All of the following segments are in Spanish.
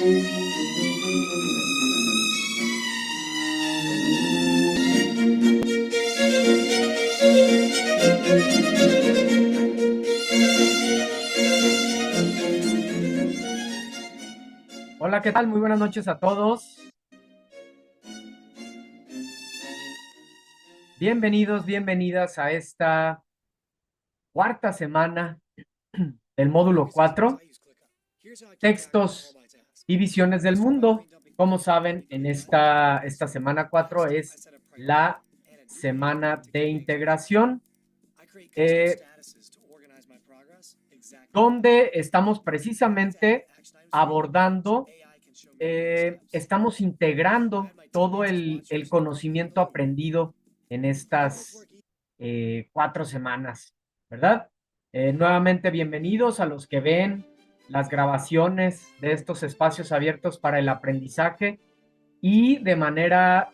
Hola, ¿qué tal? Muy buenas noches a todos. Bienvenidos, bienvenidas a esta cuarta semana del módulo 4, textos y visiones del mundo. Como saben, en esta semana 4 es la semana de integración, donde estamos precisamente abordando, estamos integrando todo el conocimiento aprendido en estas 4 semanas, ¿verdad? Nuevamente bienvenidos a los que ven las grabaciones de estos espacios abiertos para el aprendizaje y de manera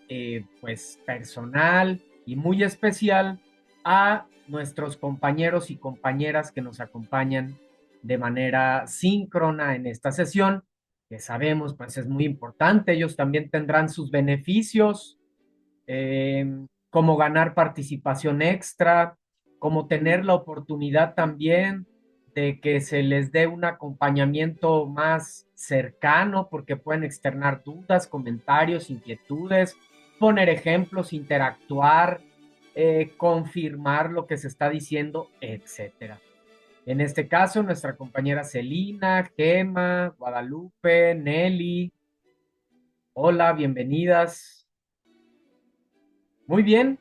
pues personal y muy especial a nuestros compañeros y compañeras que nos acompañan de manera síncrona en esta sesión, que sabemos pues es muy importante. Ellos también tendrán sus beneficios, como ganar participación extra, como tener la oportunidad también de que se les dé un acompañamiento más cercano, porque pueden externar dudas, comentarios, inquietudes, poner ejemplos, interactuar, confirmar lo que se está diciendo, etcétera. En este caso, nuestra compañera Celina, Gema, Guadalupe, Nelly. Hola, bienvenidas. Muy bien,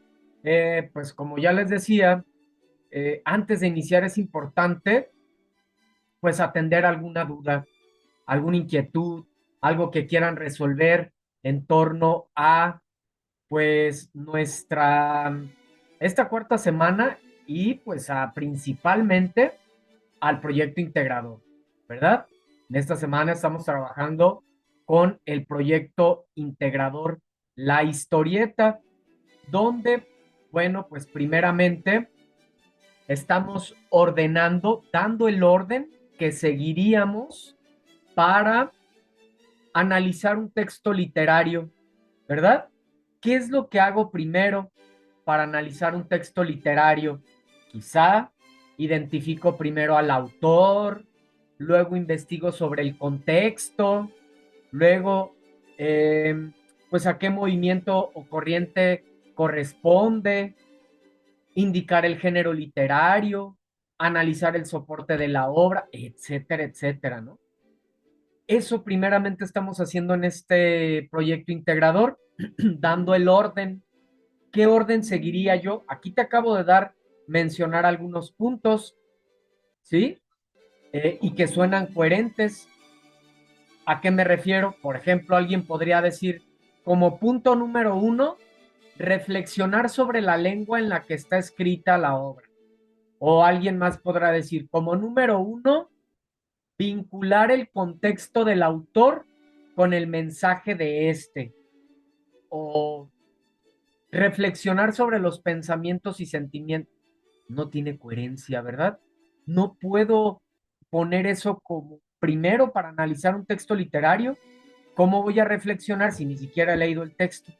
pues como ya les decía, antes de iniciar es importante pues atender alguna duda, alguna inquietud, algo que quieran resolver en torno a pues esta cuarta semana y pues principalmente al proyecto integrador, ¿verdad? En esta semana estamos trabajando con el proyecto integrador La Historieta, donde, bueno, pues primeramente estamos ordenando, dando el orden que seguiríamos para analizar un texto literario, ¿verdad? ¿Qué es lo que hago primero para analizar un texto literario? Quizá identifico primero al autor, luego investigo sobre el contexto, luego, pues a qué movimiento o corriente corresponde, indicar el género literario, analizar el soporte de la obra, etcétera, etcétera, ¿no? Eso primeramente estamos haciendo en este proyecto integrador, dando el orden. ¿Qué orden seguiría yo? Aquí te acabo de mencionar algunos puntos, ¿sí? Y que suenan coherentes. ¿A qué me refiero? Por ejemplo, alguien podría decir, como punto número 1, reflexionar sobre la lengua en la que está escrita la obra. O alguien más podrá decir, como número 1, vincular el contexto del autor con el mensaje de este. O reflexionar sobre los pensamientos y sentimientos. No tiene coherencia, ¿verdad? No puedo poner eso como primero para analizar un texto literario. ¿Cómo voy a reflexionar si ni siquiera he leído el texto?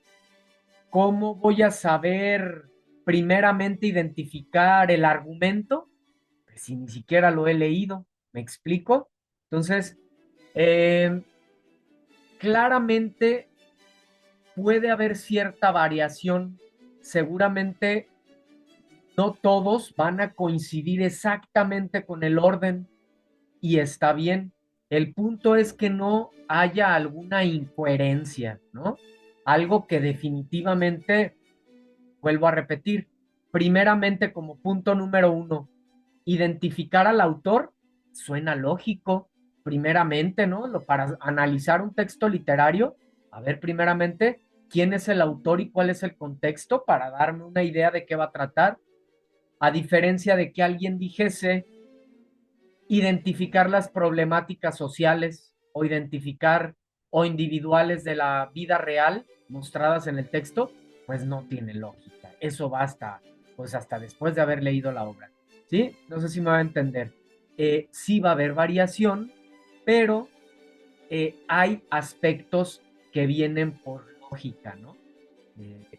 ¿Cómo voy a saber primeramente identificar el argumento? Pues si ni siquiera lo he leído. ¿Me explico? Entonces, eh, claramente puede haber cierta variación. Seguramente no todos van a coincidir exactamente con el orden y está bien. El punto es que no haya alguna incoherencia, ¿no? Algo que definitivamente, vuelvo a repetir, primeramente como punto número 1, identificar al autor suena lógico, primeramente, ¿no? Para analizar un texto literario, a ver, primeramente, quién es el autor y cuál es el contexto para darme una idea de qué va a tratar, a diferencia de que alguien dijese identificar las problemáticas sociales o identificar o individuales de la vida real mostradas en el texto, pues no tiene lógica. Eso basta, pues hasta después de haber leído la obra. ¿Sí? No sé si me va a entender. Sí va a haber variación, pero hay aspectos que vienen por lógica, ¿no?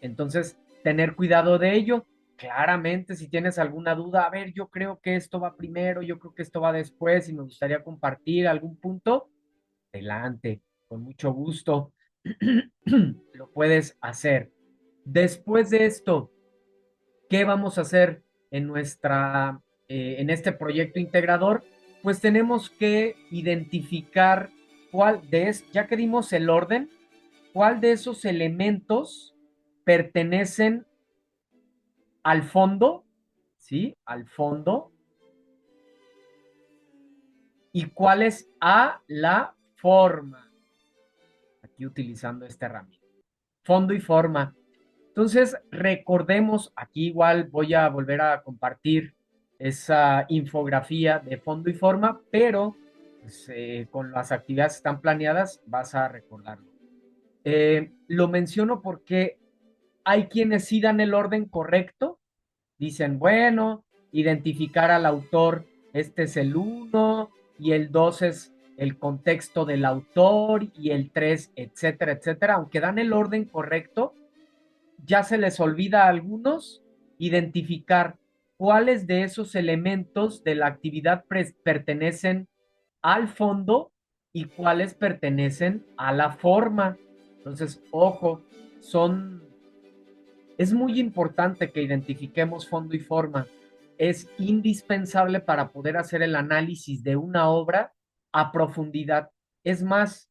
Entonces, tener cuidado de ello. Claramente, si tienes alguna duda, a ver, yo creo que esto va primero, yo creo que esto va después y me gustaría compartir algún punto, adelante, con mucho gusto lo puedes hacer. Después de esto, ¿qué vamos a hacer en en este proyecto integrador? Pues tenemos que identificar ya que dimos el orden, cuál de esos elementos pertenecen al fondo, ¿sí? Al fondo, y cuál es a la forma. Aquí utilizando esta herramienta. Fondo y forma. Entonces, recordemos, aquí igual voy a volver a compartir esa infografía de fondo y forma, pero pues, con las actividades que están planeadas vas a recordarlo. Lo menciono porque hay quienes sí dan el orden correcto, dicen, bueno, identificar al autor, este es el uno y el 2 es el contexto del autor y el 3, etcétera, etcétera, aunque dan el orden correcto, ya se les olvida a algunos identificar cuáles de esos elementos de la actividad pertenecen al fondo y cuáles pertenecen a la forma. Entonces, ojo, es muy importante que identifiquemos fondo y forma. Es indispensable para poder hacer el análisis de una obra a profundidad. Es más,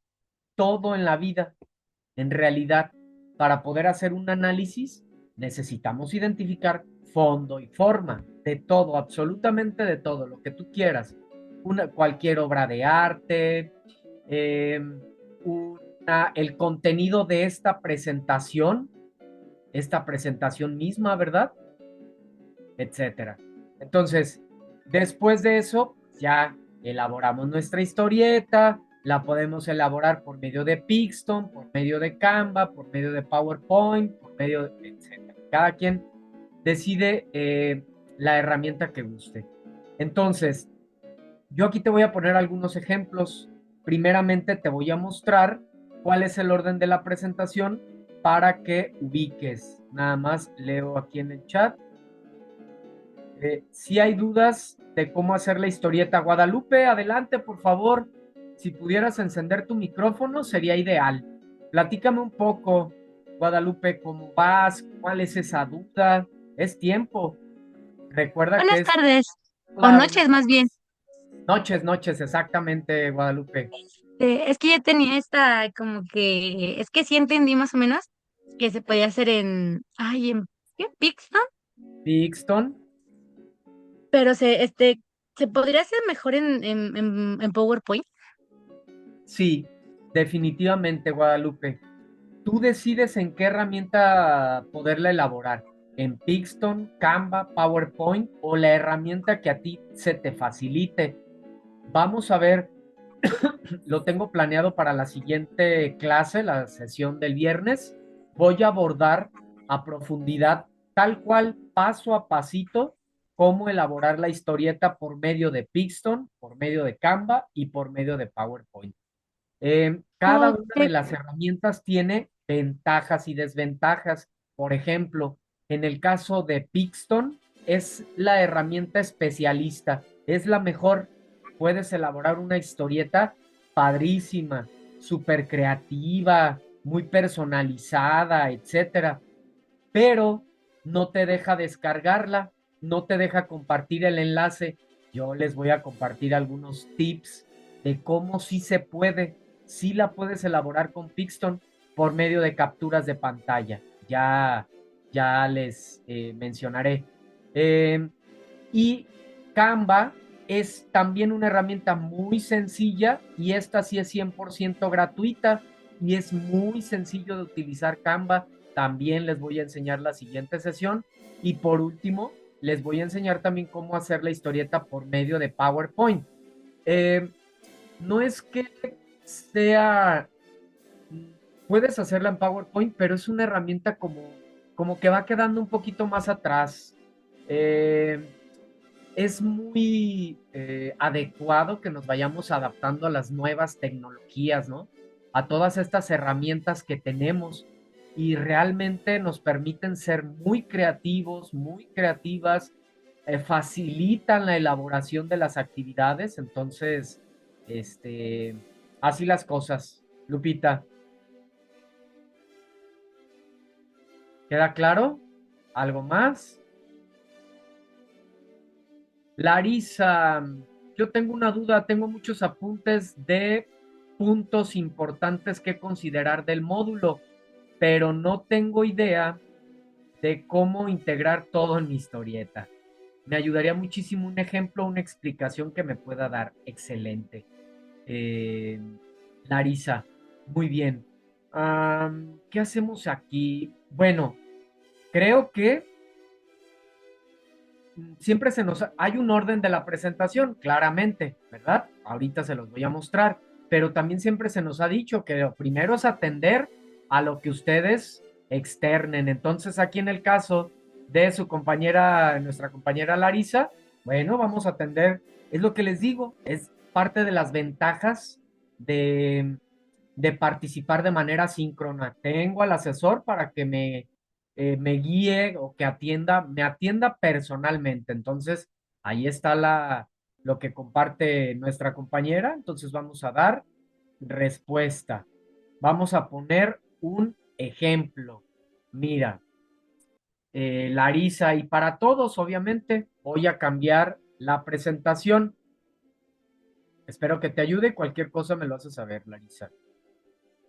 todo en la vida, en realidad, para poder hacer un análisis, necesitamos identificar fondo y forma de todo, absolutamente de todo, lo que tú quieras. Cualquier obra de arte, eh, el contenido de esta presentación misma, ¿verdad? Etcétera. Entonces, después de eso, ya elaboramos nuestra historieta, la podemos elaborar por medio de Pixton, por medio de Canva, por medio de PowerPoint, por medio de etcétera. Cada quien decide la herramienta que guste. Entonces, yo aquí te voy a poner algunos ejemplos. Primeramente te voy a mostrar cuál es el orden de la presentación para que ubiques. Nada más leo aquí en el chat. Si hay dudas de cómo hacer la historieta, Guadalupe, adelante, por favor. Si pudieras encender tu micrófono, sería ideal. Platícame un poco, Guadalupe, cómo vas, cuál es esa duda. Es tiempo. Recuerda que Buenas es, tardes, o hola, buenas noches más bien. tardes. Noches, noches, exactamente, Guadalupe. Es que ya tenía esta, como que, es que sí entendí más o menos que se podía hacer ¿qué? Pixton, Pixton, pero se podría hacer mejor en PowerPoint. sí, definitivamente, Guadalupe. Tú decides en qué herramienta poderla elaborar, en Pixton, Canva, PowerPoint o la herramienta que a ti se te facilite. Vamos a ver, lo tengo planeado para la siguiente clase, la sesión del viernes. Voy a abordar a profundidad, tal cual, paso a pasito, cómo elaborar la historieta por medio de Pixton, por medio de Canva y por medio de PowerPoint. Cada una de Ok. las herramientas tiene ventajas y desventajas. Por ejemplo, en el caso de Pixton, es la herramienta especialista, es la mejor. Puedes elaborar una historieta padrísima, súper creativa, muy personalizada, etcétera, pero no te deja descargarla, no te deja compartir el enlace. Yo les voy a compartir algunos tips de cómo sí se puede, sí la puedes elaborar con Pixton por medio de capturas de pantalla. Ya les mencionaré. Eh, y Canva es también una herramienta muy sencilla y esta sí es 100% gratuita y es muy sencillo de utilizar Canva. También les voy a enseñar la siguiente sesión y por último les voy a enseñar también cómo hacer la historieta por medio de PowerPoint. Eh, no es que sea, puedes hacerla en PowerPoint, pero es una herramienta como que va quedando un poquito más atrás. Eh, es muy adecuado que nos vayamos adaptando a las nuevas tecnologías, ¿no? A todas estas herramientas que tenemos y realmente nos permiten ser muy creativos, muy creativas, facilitan la elaboración de las actividades, entonces, este, así las cosas. Lupita, ¿queda claro? ¿Algo más? Larisa, yo tengo una duda, tengo muchos apuntes de puntos importantes que considerar del módulo, pero no tengo idea de cómo integrar todo en mi historieta. Me ayudaría muchísimo un ejemplo, una explicación que me pueda dar. Excelente. Eh, Larisa, muy bien. ¿Qué hacemos aquí? Bueno, creo que siempre hay un orden de la presentación, claramente, ¿verdad? Ahorita se los voy a mostrar, pero también siempre se nos ha dicho que lo primero es atender a lo que ustedes externen. Entonces, aquí en el caso de su compañera, nuestra compañera Larisa, bueno, vamos a atender, es lo que les digo, es parte de las ventajas de, de participar de manera síncrona. Tengo al asesor para que me guíe o que me atienda personalmente. Entonces, ahí está lo que comparte nuestra compañera. Entonces, vamos a dar respuesta. Vamos a poner un ejemplo. Mira, Larisa, y para todos, obviamente, voy a cambiar la presentación. Espero que te ayude. Cualquier cosa me lo haces saber, Larisa.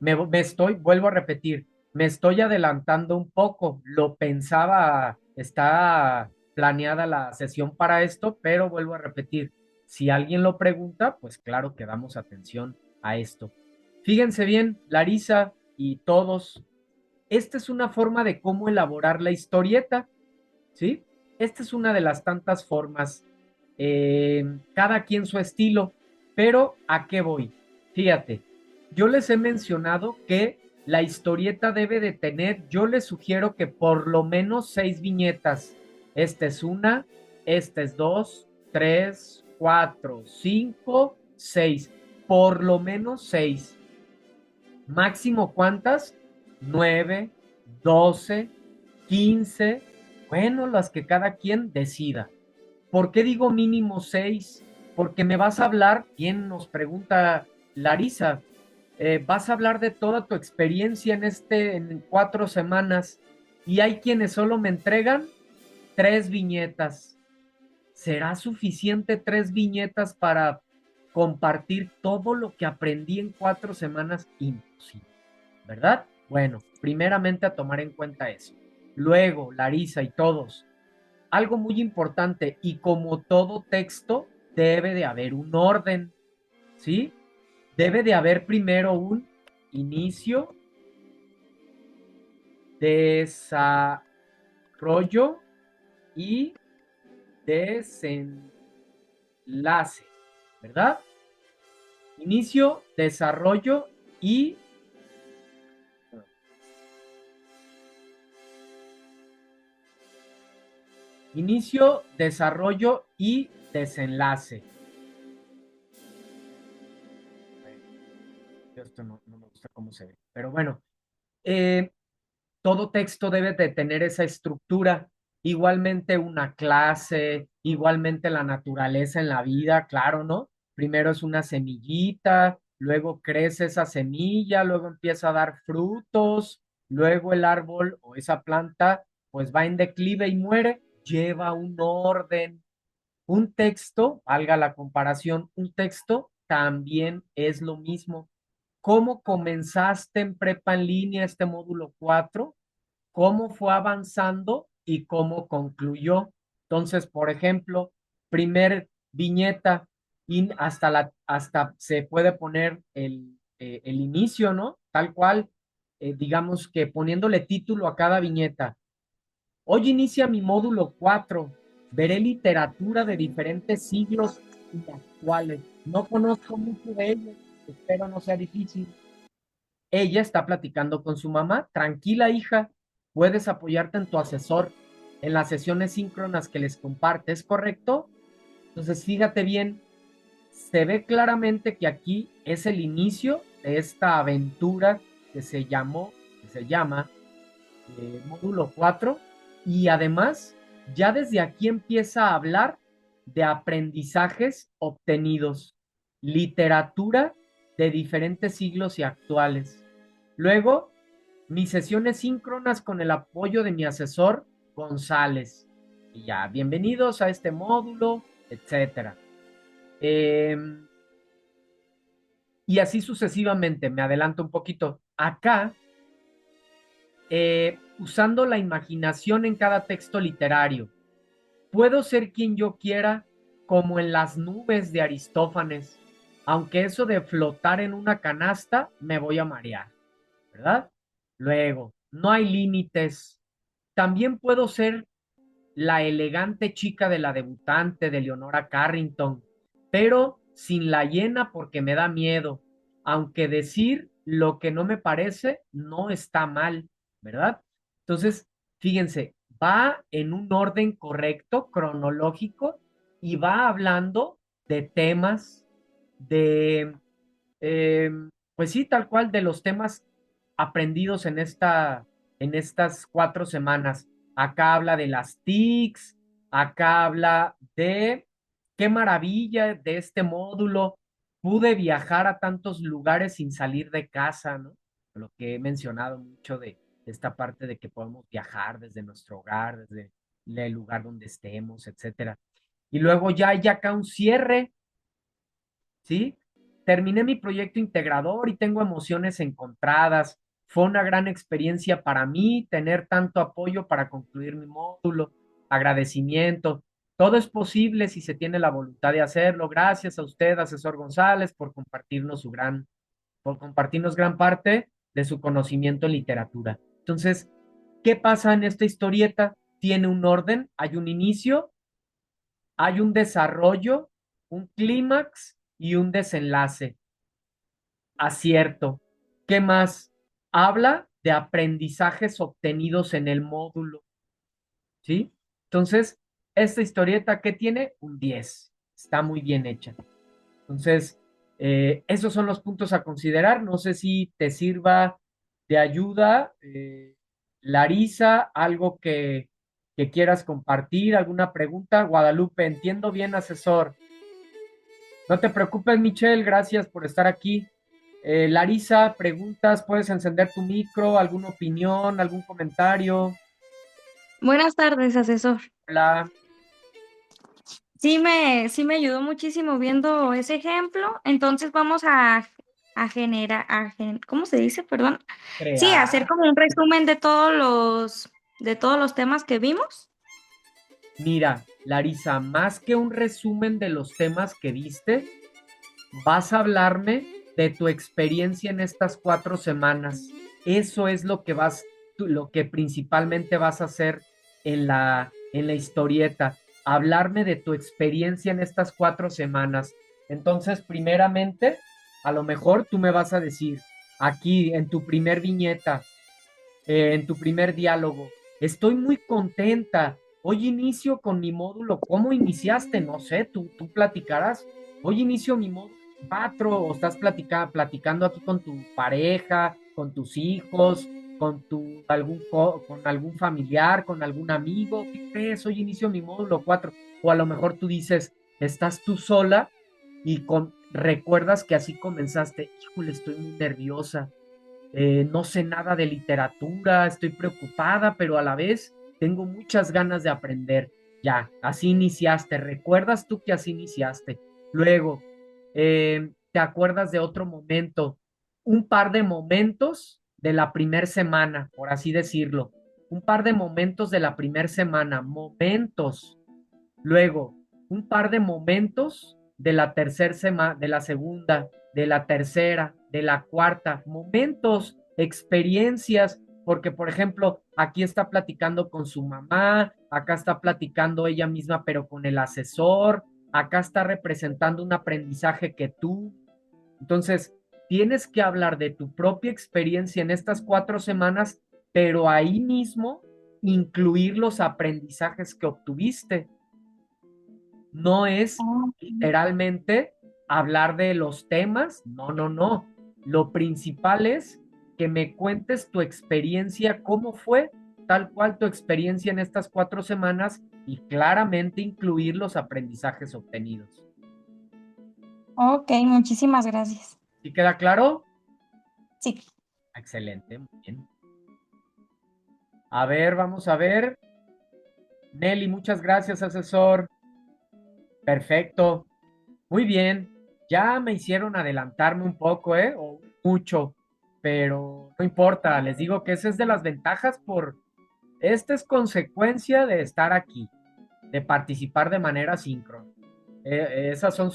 Vuelvo a repetir, me estoy adelantando un poco. Lo pensaba, está planeada la sesión para esto, pero vuelvo a repetir, si alguien lo pregunta, pues claro que damos atención a esto. Fíjense bien, Larisa y todos, esta es una forma de cómo elaborar la historieta, ¿sí? Esta es una de las tantas formas, cada quien su estilo, pero ¿a qué voy? Fíjate, yo les he mencionado que la historieta debe de tener, yo les sugiero que por lo menos 6 viñetas. Esta es una, esta es dos, tres, cuatro, cinco, seis. Por lo menos 6. Máximo cuántas? 9, 12, 15. Bueno, las que cada quien decida. ¿Por qué digo mínimo 6? Porque me vas a hablar, ¿quién nos pregunta Larisa? Vas a hablar de toda tu experiencia en 4 semanas y hay quienes solo me entregan 3 viñetas. ¿Será suficiente 3 viñetas para compartir todo lo que aprendí en 4 semanas? Imposible, ¿verdad? Bueno, primeramente a tomar en cuenta eso. Luego, Larisa y todos, algo muy importante, y como todo texto, debe de haber un orden, ¿sí? Debe de haber primero un inicio, desarrollo y desenlace, ¿verdad? Inicio, desarrollo y inicio, desarrollo y desenlace. Esto no me gusta cómo se ve, pero bueno, eh, todo texto debe de tener esa estructura. Igualmente una clase, igualmente la naturaleza en la vida, claro, ¿no? Primero es una semillita, luego crece esa semilla, luego empieza a dar frutos, luego el árbol o esa planta pues va en declive y muere, lleva un orden. Un texto, valga la comparación, un texto también es lo mismo. ¿Cómo comenzaste en prepa en línea este módulo 4? ¿Cómo fue avanzando y cómo concluyó? Entonces, por ejemplo, primer viñeta y hasta se puede poner el inicio, ¿no? Tal cual, digamos que poniéndole título a cada viñeta. Hoy inicia mi módulo 4. Veré literatura de diferentes siglos y actuales. No conozco mucho de ellos, espero no sea difícil. Ella está platicando con su mamá. Tranquila, hija, puedes apoyarte en tu asesor en las sesiones síncronas que les compartes, ¿correcto? Entonces, fíjate bien, se ve claramente que aquí es el inicio de esta aventura que se llama módulo 4 y además ya desde aquí empieza a hablar de aprendizajes obtenidos, literatura de diferentes siglos y actuales. Luego, mis sesiones síncronas con el apoyo de mi asesor González. Y ya, bienvenidos a este módulo, etcétera. Eh, y así sucesivamente, me adelanto un poquito. Acá, usando la imaginación en cada texto literario, puedo ser quien yo quiera, como en las nubes de Aristófanes, aunque eso de flotar en una canasta me voy a marear, ¿verdad? Luego, no hay límites. También puedo ser la elegante chica de la debutante de Leonora Carrington, pero sin la hiena porque me da miedo, aunque decir lo que no me parece no está mal, ¿verdad? Entonces, fíjense, va en un orden correcto, cronológico, y va hablando de temas, de, eh, pues sí, tal cual, de los temas aprendidos en estas 4 semanas. Acá habla de las TICs, acá habla de qué maravilla de este módulo. Pude viajar a tantos lugares sin salir de casa, ¿no? Lo que he mencionado mucho de esta parte de que podemos viajar desde nuestro hogar, desde el lugar donde estemos, etcétera. Y luego ya hay acá un cierre, ¿sí? Terminé mi proyecto integrador y tengo emociones encontradas. Fue una gran experiencia para mí tener tanto apoyo para concluir mi módulo. Agradecimiento. Todo es posible si se tiene la voluntad de hacerlo. Gracias a usted, asesor González, por compartirnos gran parte de su conocimiento en literatura. Entonces, ¿qué pasa en esta historieta? Tiene un orden, hay un inicio, hay un desarrollo, un clímax y un desenlace. Acierto. ¿Qué más? Habla de aprendizajes obtenidos en el módulo, ¿sí? Entonces, esta historieta que tiene un 10, está muy bien hecha. Entonces, esos son los puntos a considerar. No sé si te sirva de ayuda, Larisa, algo que quieras compartir, alguna pregunta. Guadalupe, entiendo bien, asesor. No te preocupes, Michelle, gracias por estar aquí. Larisa, preguntas, puedes encender tu micro, alguna opinión, algún comentario. Buenas tardes, asesor. Hola, Sí me ayudó muchísimo viendo ese ejemplo. Entonces vamos a generar, ¿cómo se dice? Perdón. Sí, hacer crear. como un resumen de todos los temas que vimos. Mira, Larisa, más que un resumen de los temas que viste, vas a hablarme de tu experiencia en estas 4 semanas. Eso es lo que lo que principalmente vas a hacer en la historieta. Hablarme de tu experiencia en estas 4 semanas. Entonces, primeramente, a lo mejor tú me vas a decir aquí en tu primer viñeta, en tu primer diálogo, estoy muy contenta. Hoy inicio con mi módulo. ¿Cómo iniciaste? No sé, tú platicarás. Hoy inicio mi módulo 4 o estás platicando aquí con tu pareja, con tus hijos, con algún familiar, con algún amigo. ¿Qué crees? Hoy inicio mi módulo 4. O a lo mejor tú dices, estás tú sola y recuerdas que así comenzaste. Híjole, estoy muy nerviosa, no sé nada de literatura, estoy preocupada, pero a la vez tengo muchas ganas de aprender. Ya, así iniciaste. ¿Recuerdas tú que así iniciaste? Luego, ¿te acuerdas de otro momento? Un par de momentos de la primer semana, por así decirlo. Un par de momentos de la primer semana, momentos. Luego, un par de momentos de la tercera semana, de la segunda, de la tercera, de la cuarta, momentos, experiencias, porque por ejemplo, aquí está platicando con su mamá, acá está platicando ella misma, pero con el asesor, acá está representando un aprendizaje que tú. Entonces, tienes que hablar de tu propia experiencia en estas 4 semanas, pero ahí mismo incluir los aprendizajes que obtuviste. No es Ok. literalmente hablar de los temas, no, no, no. Lo principal es que me cuentes tu experiencia, cómo fue tal cual tu experiencia en estas 4 semanas y claramente incluir los aprendizajes obtenidos. Ok, muchísimas gracias. ¿Sí queda claro? Sí. Excelente, muy bien. A ver, vamos a ver. Nelly, muchas gracias, asesor. Perfecto. Muy bien. Ya me hicieron adelantarme un poco, ¿eh? O mucho, pero no importa. Les digo que esa es de las ventajas esta es consecuencia de estar aquí, de participar de manera síncrona. Esas son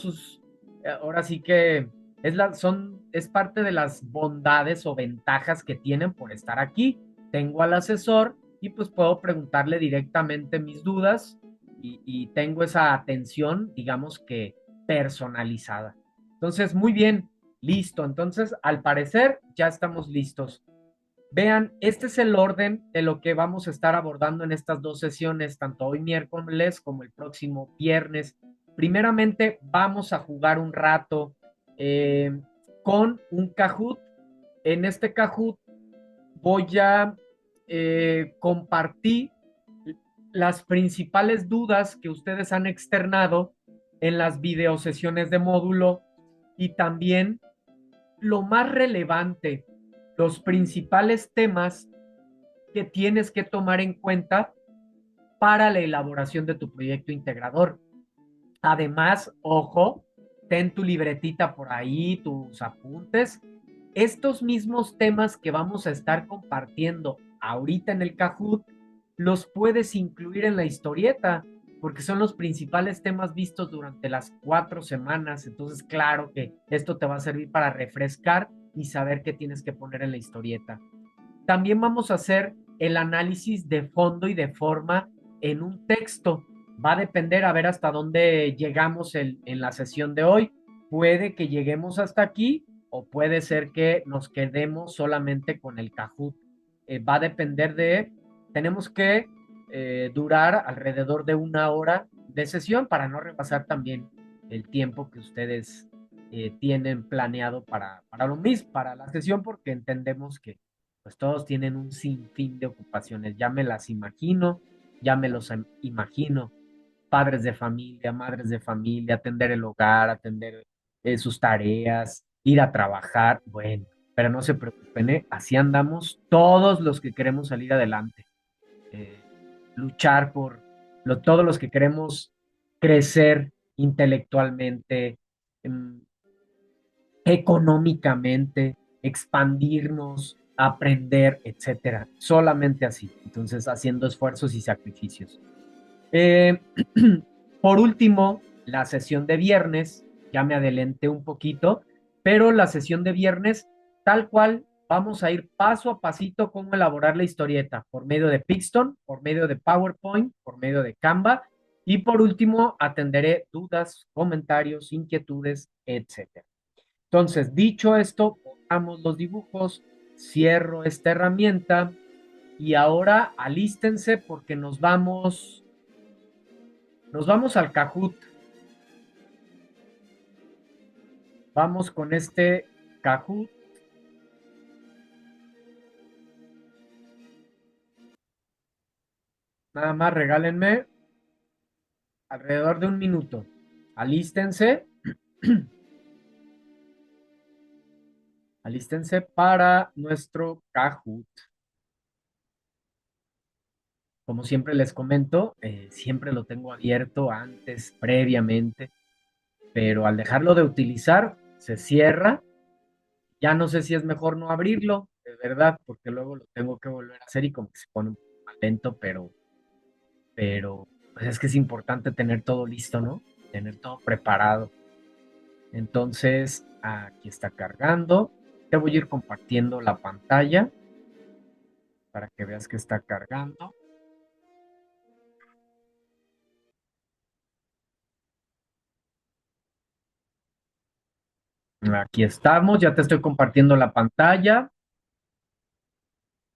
ahora sí que es parte de las bondades o ventajas que tienen por estar aquí. Tengo al asesor y pues puedo preguntarle directamente mis dudas y tengo esa atención, digamos que personalizada. Entonces, muy bien, listo. Entonces, al parecer, ya estamos listos. Vean, este es el orden de lo que vamos a estar abordando en estas 2 sesiones, tanto hoy miércoles como el próximo viernes. Primeramente, vamos a jugar un rato con un Kahoot. En este Kahoot voy a compartir las principales dudas que ustedes han externado en las videosesiones de módulo y también lo más relevante, los principales temas que tienes que tomar en cuenta para la elaboración de tu proyecto integrador. Además, ojo, ten tu libretita por ahí, tus apuntes. Estos mismos temas que vamos a estar compartiendo ahorita en el Kahoot, los puedes incluir en la historieta, porque son los principales temas vistos durante las 4 semanas. Entonces, claro que esto te va a servir para refrescar y saber qué tienes que poner en la historieta. También vamos a hacer el análisis de fondo y de forma en un texto. Va a depender a ver hasta dónde llegamos en la sesión de hoy. Puede que lleguemos hasta aquí o puede ser que nos quedemos solamente con el Kahoot. Va a depender tenemos que durar alrededor de 1 hora de sesión para no repasar también el tiempo que ustedes tienen planeado para lo mismo, para la sesión, porque entendemos que pues todos tienen un sinfín de ocupaciones. Ya me las imagino, ya me los imagino. Padres de familia, madres de familia, atender el hogar, atender sus tareas, ir a trabajar. Bueno, pero no se preocupen, ¿eh? Así andamos todos los que queremos salir adelante. Eh, Luchar todos los que queremos crecer intelectualmente, em, económicamente, expandirnos, aprender, etcétera. Solamente así. Entonces, haciendo esfuerzos y sacrificios. Eh, por último, la sesión de viernes, ya me adelanté un poquito, pero la sesión de viernes, tal cual, vamos a ir paso a pasito cómo elaborar la historieta por medio de Pixton, por medio de PowerPoint, por medio de Canva. Y por último, atenderé dudas, comentarios, inquietudes, etcétera. Entonces, dicho esto, botamos los dibujos, cierro esta herramienta y ahora alístense porque nos vamos al Kahoot. Vamos con este Kahoot. Nada más regálenme alrededor de 1 minuto. Alístense. Alístense para nuestro Kahoot. Como siempre les comento, siempre lo tengo abierto antes, previamente, pero al dejarlo de utilizar, se cierra. Ya no sé si es mejor no abrirlo, de verdad, porque luego lo tengo que volver a hacer y como que se pone un poco más lento, pero pues es que es importante tener todo listo, ¿no? Tener todo preparado. Entonces, aquí está cargando. Te voy a ir compartiendo la pantalla para que veas que está cargando. Aquí estamos, ya te estoy compartiendo la pantalla.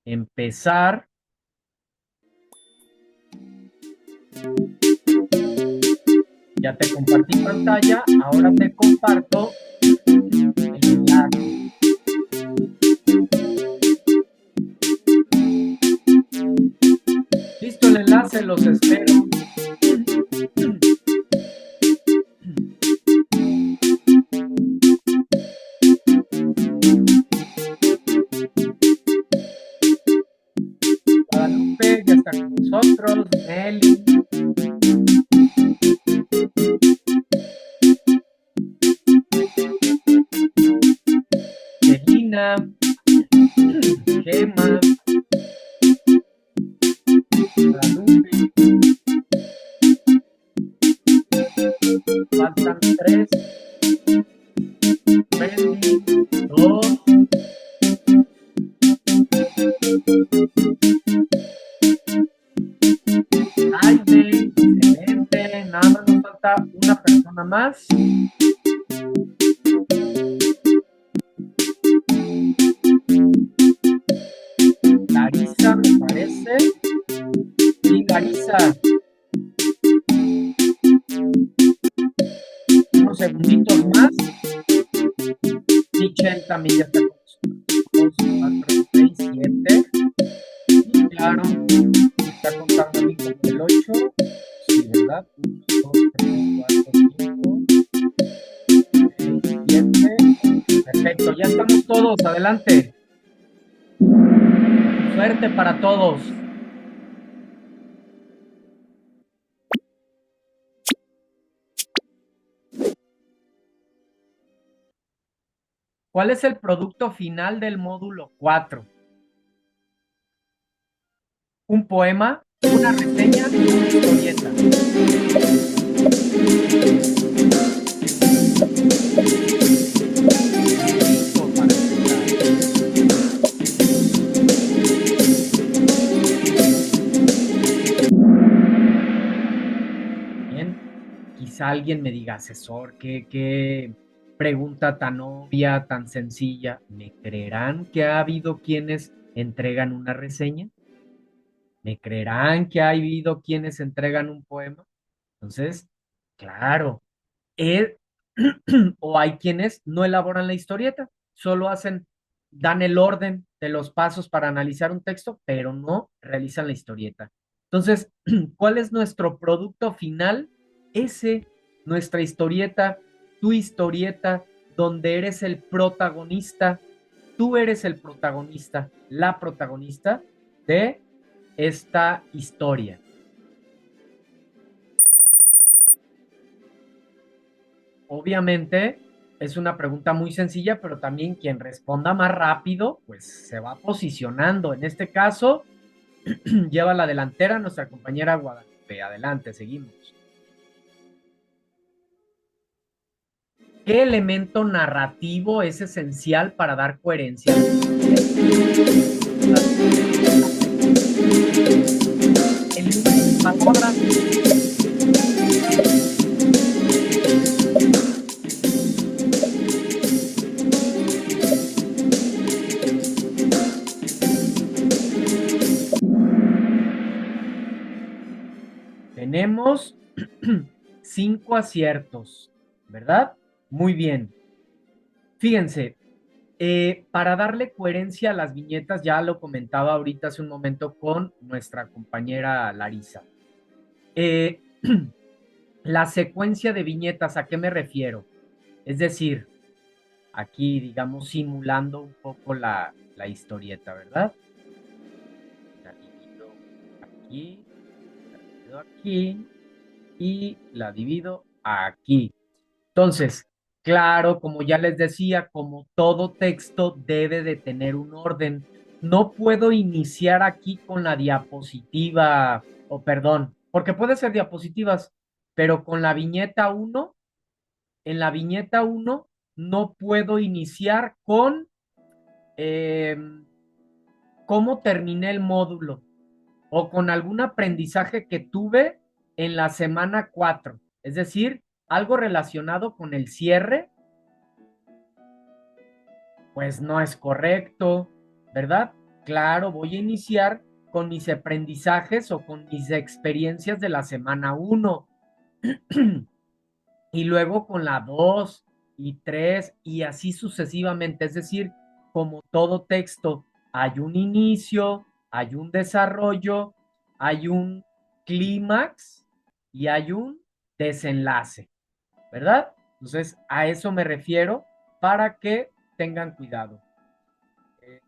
Empezar. Ya te compartí pantalla, ahora te comparto el enlace. Listo el enlace, los espero. Guadalupe ya está con nosotros, Nelly. Melina, Gema, Guadalupe. Faltan 3. Wendy, 2. Jaime, excelente. Nada más nos falta una persona más. Larisa, me parece. Sí, Larisa. Unos segunditos más. Michelle también ya está con nosotros. 2, 4, 6, 7. Y claro, está contando a mí como el 8. Sí, ¿verdad? 1, 2, 3, 4, 5, 6, 7. Perfecto, ya estamos todos. Adelante. Suerte para todos. ¿Cuál es el producto final del módulo 4? Un poema, una reseña y una historieta. Listo para empezar. Bien, quizá alguien me diga, asesor, ¿qué pregunta tan obvia, tan sencilla? ¿Me creerán que ha habido quienes entregan una reseña? ¿Me creerán que ha habido quienes entregan un poema? Entonces, claro, eh, o hay quienes no elaboran la historieta, solo dan el orden de los pasos para analizar un texto, pero no realizan la historieta. Entonces, ¿cuál es nuestro producto final? Ese, nuestra historieta, tu historieta, donde eres el protagonista, tú eres el protagonista, la protagonista de esta historia. Obviamente es una pregunta muy sencilla, pero también quien responda más rápido, pues se va posicionando. En este caso, lleva la delantera nuestra compañera Guadalupe. Adelante, seguimos. ¿Qué elemento narrativo es esencial para dar coherencia? El número de palabras. Tenemos 5 aciertos, ¿verdad? Muy bien. Fíjense, para darle coherencia a las viñetas, ya lo comentaba ahorita hace un momento con nuestra compañera Larisa. Eh, la secuencia de viñetas, ¿a qué me refiero? Es decir, aquí, digamos, simulando un poco la historieta, ¿verdad? La divido aquí, la divido aquí y la divido aquí. Entonces, claro, como ya les decía, como todo texto debe de tener un orden. No puedo iniciar aquí con la diapositiva, o perdón, porque puede ser diapositivas, pero con la viñeta uno, en la viñeta uno no puedo iniciar con eh, cómo terminé el módulo o con algún aprendizaje que tuve en la semana 4. Es decir, algo relacionado con el cierre, pues no es correcto, ¿verdad? Claro, voy a iniciar con mis aprendizajes o con mis experiencias de la semana 1. y luego con la 2 y 3 y así sucesivamente. Es decir, como todo texto, hay un inicio, hay un desarrollo, hay un clímax y hay un desenlace, ¿verdad? Entonces, a eso me refiero para que tengan cuidado. Eh,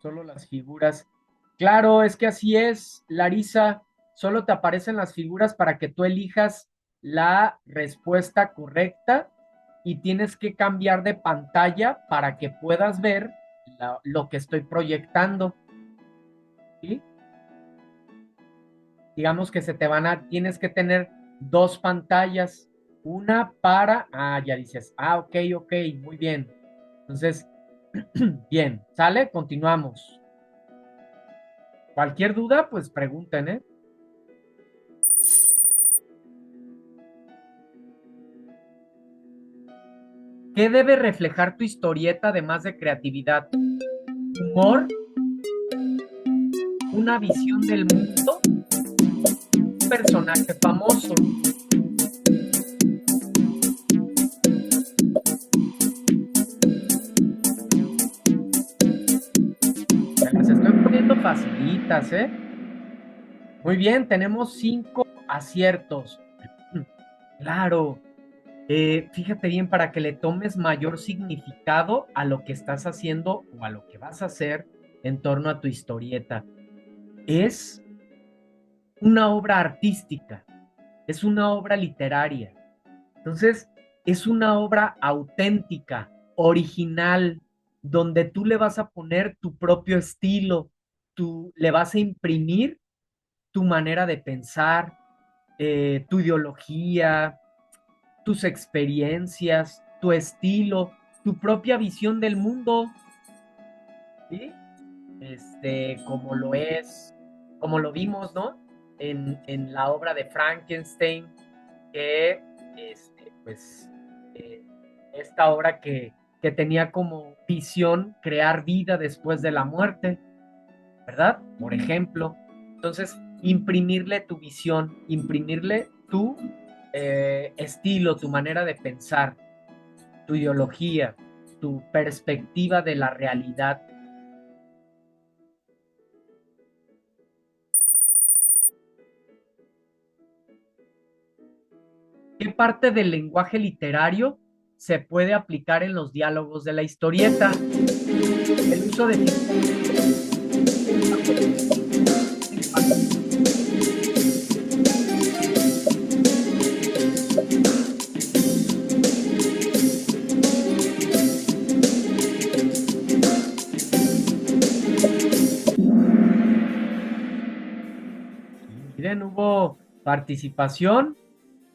Solo las figuras. Claro, es que así es, Larisa. Solo te aparecen las figuras para que tú elijas la respuesta correcta y tienes que cambiar de pantalla para que puedas ver lo que estoy proyectando. ¿Sí? Digamos que se te van a, tienes que tener dos pantallas, una para, ya dices, ok, ok, muy bien. Entonces, bien, ¿sale? Continuamos. Cualquier duda, pues pregunten, ¿eh? ¿Qué debe reflejar tu historieta además de creatividad? Humor, una visión del mundo, un personaje famoso. Se las estoy poniendo facilitas, ¿eh? Muy bien, tenemos 5 aciertos. Claro, fíjate bien para que le tomes mayor significado a lo que estás haciendo o a lo que vas a hacer en torno a tu historieta. Es una obra artística, es una obra literaria. Entonces, es una obra auténtica, original, donde tú le vas a poner tu propio estilo, tú le vas a imprimir tu manera de pensar, tu ideología, tus experiencias, tu estilo, tu propia visión del mundo, ¿sí? Como lo es, como lo vimos, ¿no? En la obra de Frankenstein, que, pues, eh, esta obra que tenía como visión crear vida después de la muerte, ¿verdad? Por ejemplo. Entonces, imprimirle tu visión, imprimirle tu estilo, tu manera de pensar, tu ideología, tu perspectiva de la realidad. ¿Qué parte del lenguaje literario se puede aplicar en los diálogos de la historieta? El uso de miren, hubo participación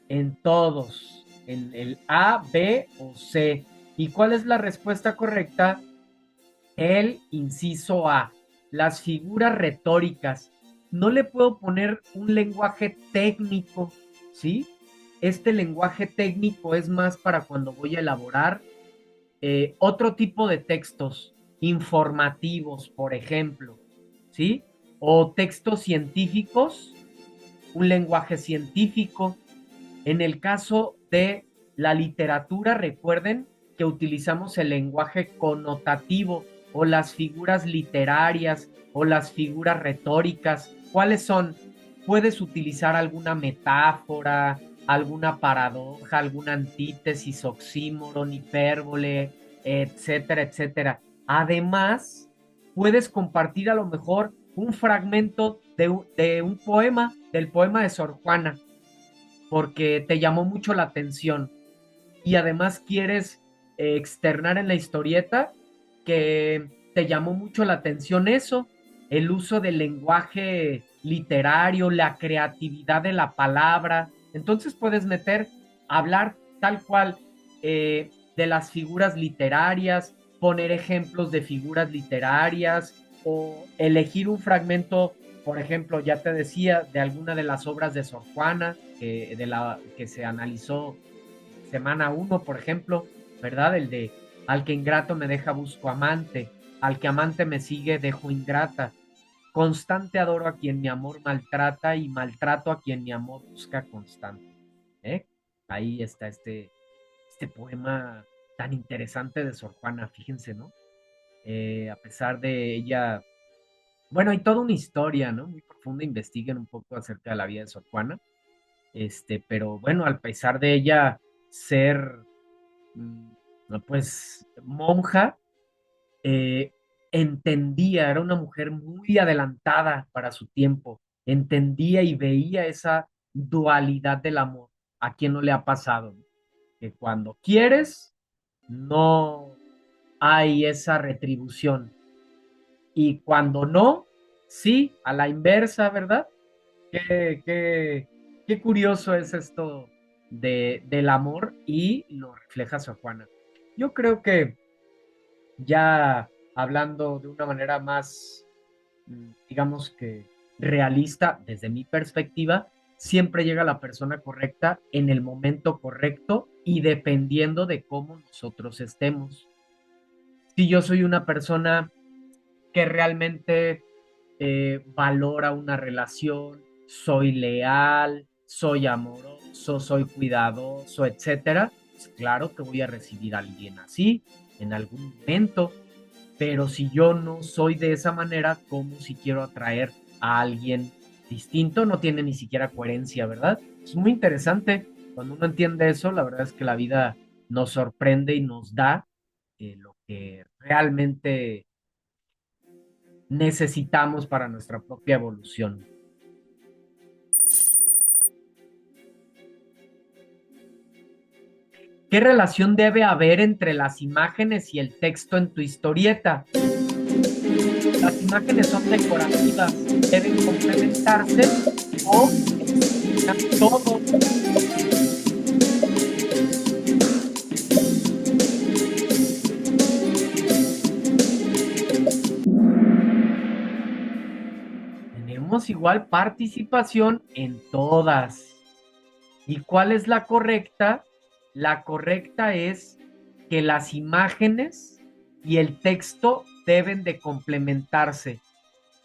en todos, en el A, B o C. ¿Y cuál es la respuesta correcta? El inciso A, las figuras retóricas. No le puedo poner un lenguaje técnico, ¿sí? Este lenguaje técnico es más para cuando voy a elaborar otro tipo de textos informativos, por ejemplo, ¿sí? O textos científicos, un lenguaje científico. En el caso de la literatura, recuerden que utilizamos el lenguaje connotativo o las figuras literarias o las figuras retóricas. ¿Cuáles son? Puedes utilizar alguna metáfora, alguna paradoja, alguna antítesis, oxímoron, hipérbole, etcétera, etcétera. Además, puedes compartir a lo mejor un fragmento de un poema, del poema de Sor Juana, porque te llamó mucho la atención y además quieres externar en la historieta que te llamó mucho la atención eso, el uso del lenguaje literario, la creatividad de la palabra. Entonces puedes meter, hablar tal cual de las figuras literarias, poner ejemplos de figuras literarias o elegir un fragmento, por ejemplo, ya te decía, de alguna de las obras de Sor Juana, que se analizó semana 1, por ejemplo, ¿verdad? El de al que ingrato me deja busco amante, al que amante me sigue dejo ingrata. constante adoro a quien mi amor maltrata y maltrato a quien mi amor busca constante. ¿Eh? Ahí está este poema tan interesante de Sor Juana, fíjense, ¿no? A pesar de ella, bueno, hay toda una historia, ¿no? Muy profunda, investiguen un poco acerca de la vida de Sor Juana, pero bueno, al pesar de ella ser, pues, monja, eh, entendía, era una mujer muy adelantada para su tiempo, entendía y veía esa dualidad del amor. ¿A quién no le ha pasado? Que cuando quieres, no hay esa retribución. Y cuando no, sí, a la inversa, ¿verdad? Qué curioso es esto del amor y lo refleja Sor Juana. Yo creo que ya hablando de una manera más, digamos que realista, desde mi perspectiva, siempre llega la persona correcta en el momento correcto y dependiendo de cómo nosotros estemos. Si yo soy una persona que realmente valora una relación, soy leal, soy amoroso, soy cuidadoso, etcétera, pues claro que voy a recibir a alguien así en algún momento, pero si yo no soy de esa manera, ¿cómo si quiero atraer a alguien distinto? No tiene ni siquiera coherencia, ¿verdad? Es muy interesante. Cuando uno entiende eso, la verdad es que la vida nos sorprende y nos da lo que realmente necesitamos para nuestra propia evolución. ¿Qué relación debe haber entre las imágenes y el texto en tu historieta? Las imágenes son decorativas, deben complementarse o explican todo. Tenemos igual participación en todas. ¿Y cuál es la correcta? La correcta es que las imágenes y el texto deben de complementarse.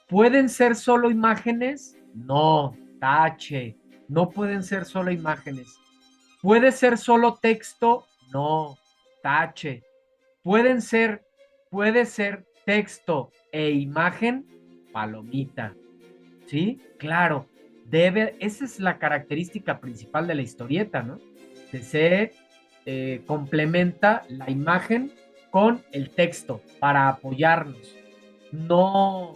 ¿Pueden ser solo imágenes? No, tache. No pueden ser solo imágenes. ¿Puede ser solo texto? No, tache. Pueden ser, puede ser texto e imagen, palomita. ¿Sí? Claro, esa es la característica principal de la historieta, ¿no? Que se complementa la imagen con el texto para apoyarnos. No,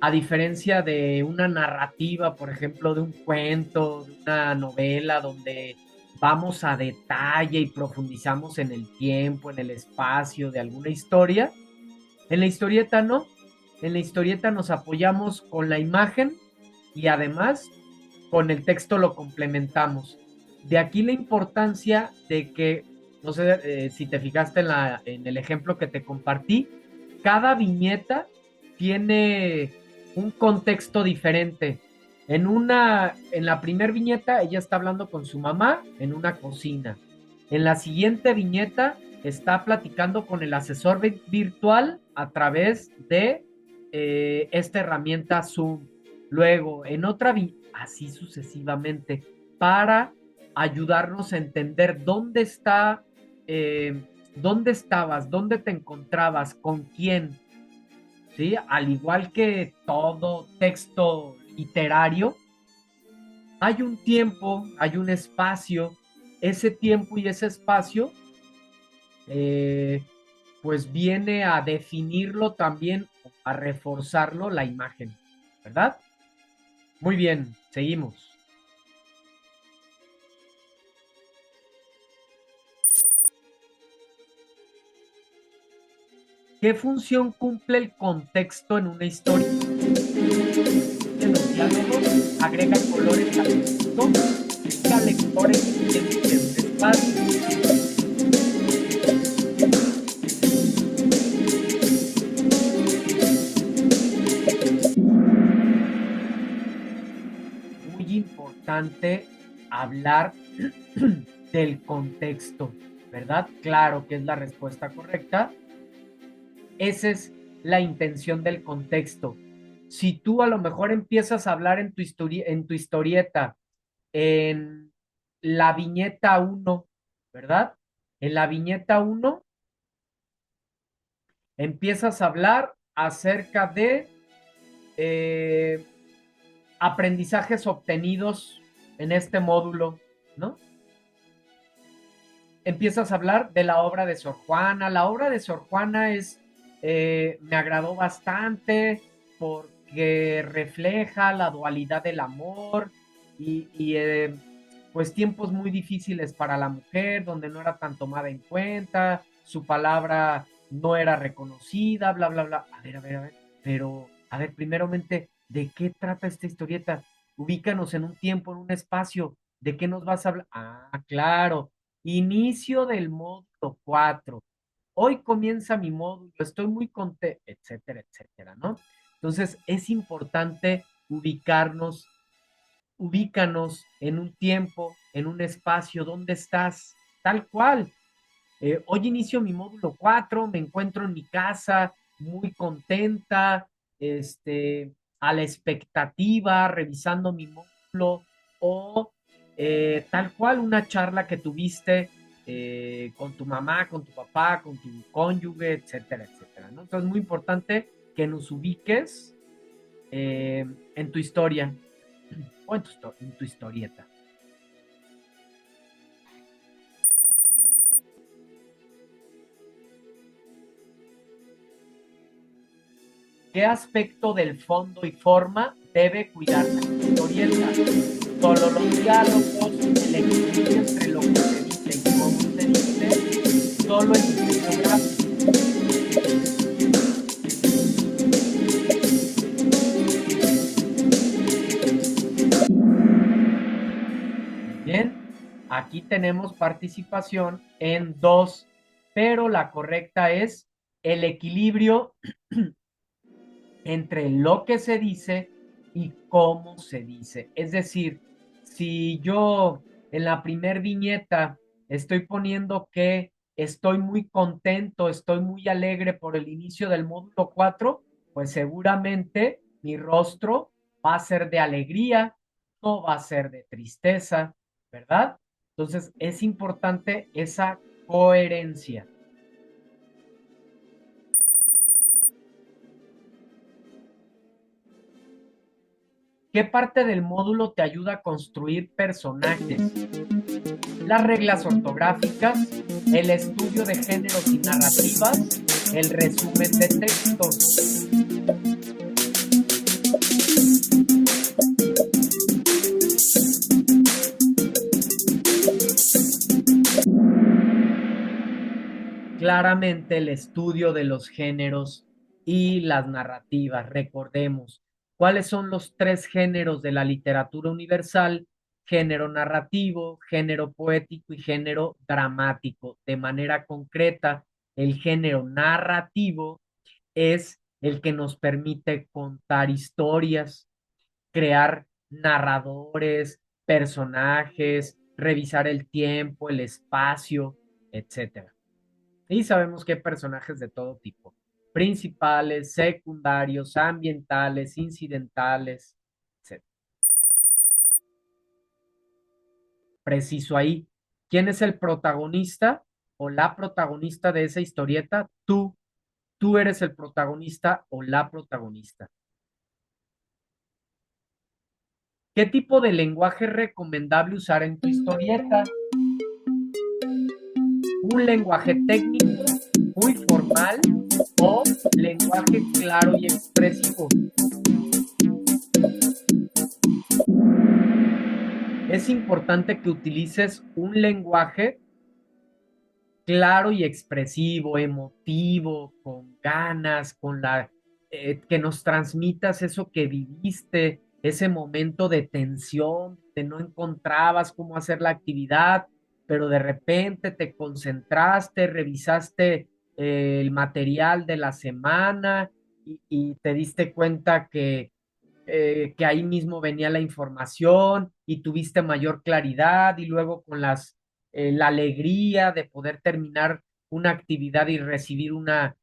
a diferencia de una narrativa, por ejemplo, de un cuento, de una novela, donde vamos a detalle y profundizamos en el tiempo, en el espacio de alguna historia, en la historieta no. En la historieta nos apoyamos con la imagen y además con el texto lo complementamos. De aquí la importancia de que, no sé si te fijaste en el ejemplo que te compartí, cada viñeta tiene un contexto diferente. En la primera viñeta ella está hablando con su mamá en una cocina. En la siguiente viñeta está platicando con el asesor virtual a través de esta herramienta Zoom. Luego, en otra, así sucesivamente, para ayudarnos a entender dónde estabas, dónde te encontrabas, con quién, ¿sí? Al igual que todo texto literario, hay un tiempo, hay un espacio, ese tiempo y ese espacio, eh, pues viene a definirlo también, a reforzarlo la imagen, ¿verdad? Muy bien, seguimos. ¿Qué función cumple el contexto en una historia? En los diálogos agrega colores al texto, explica lectores en un espacio. Muy importante hablar del contexto, ¿verdad? Claro que es la respuesta correcta. Esa es la intención del contexto. Si tú a lo mejor empiezas a hablar en tu historieta, en la viñeta uno, ¿verdad? En la viñeta uno empiezas a hablar acerca de eh, aprendizajes obtenidos en este módulo, ¿no? Empiezas a hablar de la obra de Sor Juana. La obra de Sor Juana me agradó bastante porque refleja la dualidad del amor y pues tiempos muy difíciles para la mujer, donde no era tan tomada en cuenta, su palabra no era reconocida, bla, bla, bla. A ver, pero, a ver, primeramente, ¿de qué trata esta historieta? Ubícanos en un tiempo, en un espacio. ¿De qué nos vas a hablar? Ah, claro. Inicio del módulo 4. Hoy comienza mi módulo, estoy muy contento, etcétera, etcétera, ¿no? Entonces es importante ubícanos en un tiempo, en un espacio, ¿dónde estás? Tal cual. Hoy inicio mi módulo 4, me encuentro en mi casa, muy contenta, a la expectativa, revisando mi módulo, o tal cual una charla que tuviste con tu mamá, con tu papá, con tu cónyuge, etcétera, etcétera, ¿no? Entonces es muy importante que nos ubiques en tu historia o en tu historieta. ¿Qué aspecto del fondo y forma debe cuidar la historieta? Solo los diálogos, el equilibrio entre lo que se dice y cómo se dice, solo el diseño gráfico. Bien, aquí tenemos participación en dos, pero la correcta es el equilibrio entre lo que se dice y cómo se dice. Es decir, si yo en la primer viñeta estoy poniendo que estoy muy contento, estoy muy alegre por el inicio del módulo 4, pues seguramente mi rostro va a ser de alegría, no va a ser de tristeza, ¿verdad? Entonces es importante esa coherencia. ¿Qué parte del módulo te ayuda a construir personajes? Las reglas ortográficas, el estudio de géneros y narrativas, el resumen de textos. Claramente el estudio de los géneros y las narrativas. Recordemos, ¿cuáles son los tres géneros de la literatura universal? Género narrativo, género poético y género dramático. De manera concreta, el género narrativo es el que nos permite contar historias, crear narradores, personajes, revisar el tiempo, el espacio, etcétera. Y sabemos que hay personajes de todo tipo, principales, secundarios, ambientales, incidentales, etcétera. Preciso ahí. ¿Quién es el protagonista o la protagonista de esa historieta? Tú eres el protagonista o la protagonista. ¿Qué tipo de lenguaje es recomendable usar en tu historieta? ¿Un lenguaje técnico, muy formal o lenguaje claro y expresivo? Es importante que utilices un lenguaje claro y expresivo, emotivo, con ganas, que nos transmitas eso que viviste, ese momento de tensión, que no encontrabas cómo hacer la actividad, pero de repente te concentraste, revisaste el material de la semana y te diste cuenta que ahí mismo venía la información y tuviste mayor claridad y luego con la alegría de poder terminar una actividad y recibir una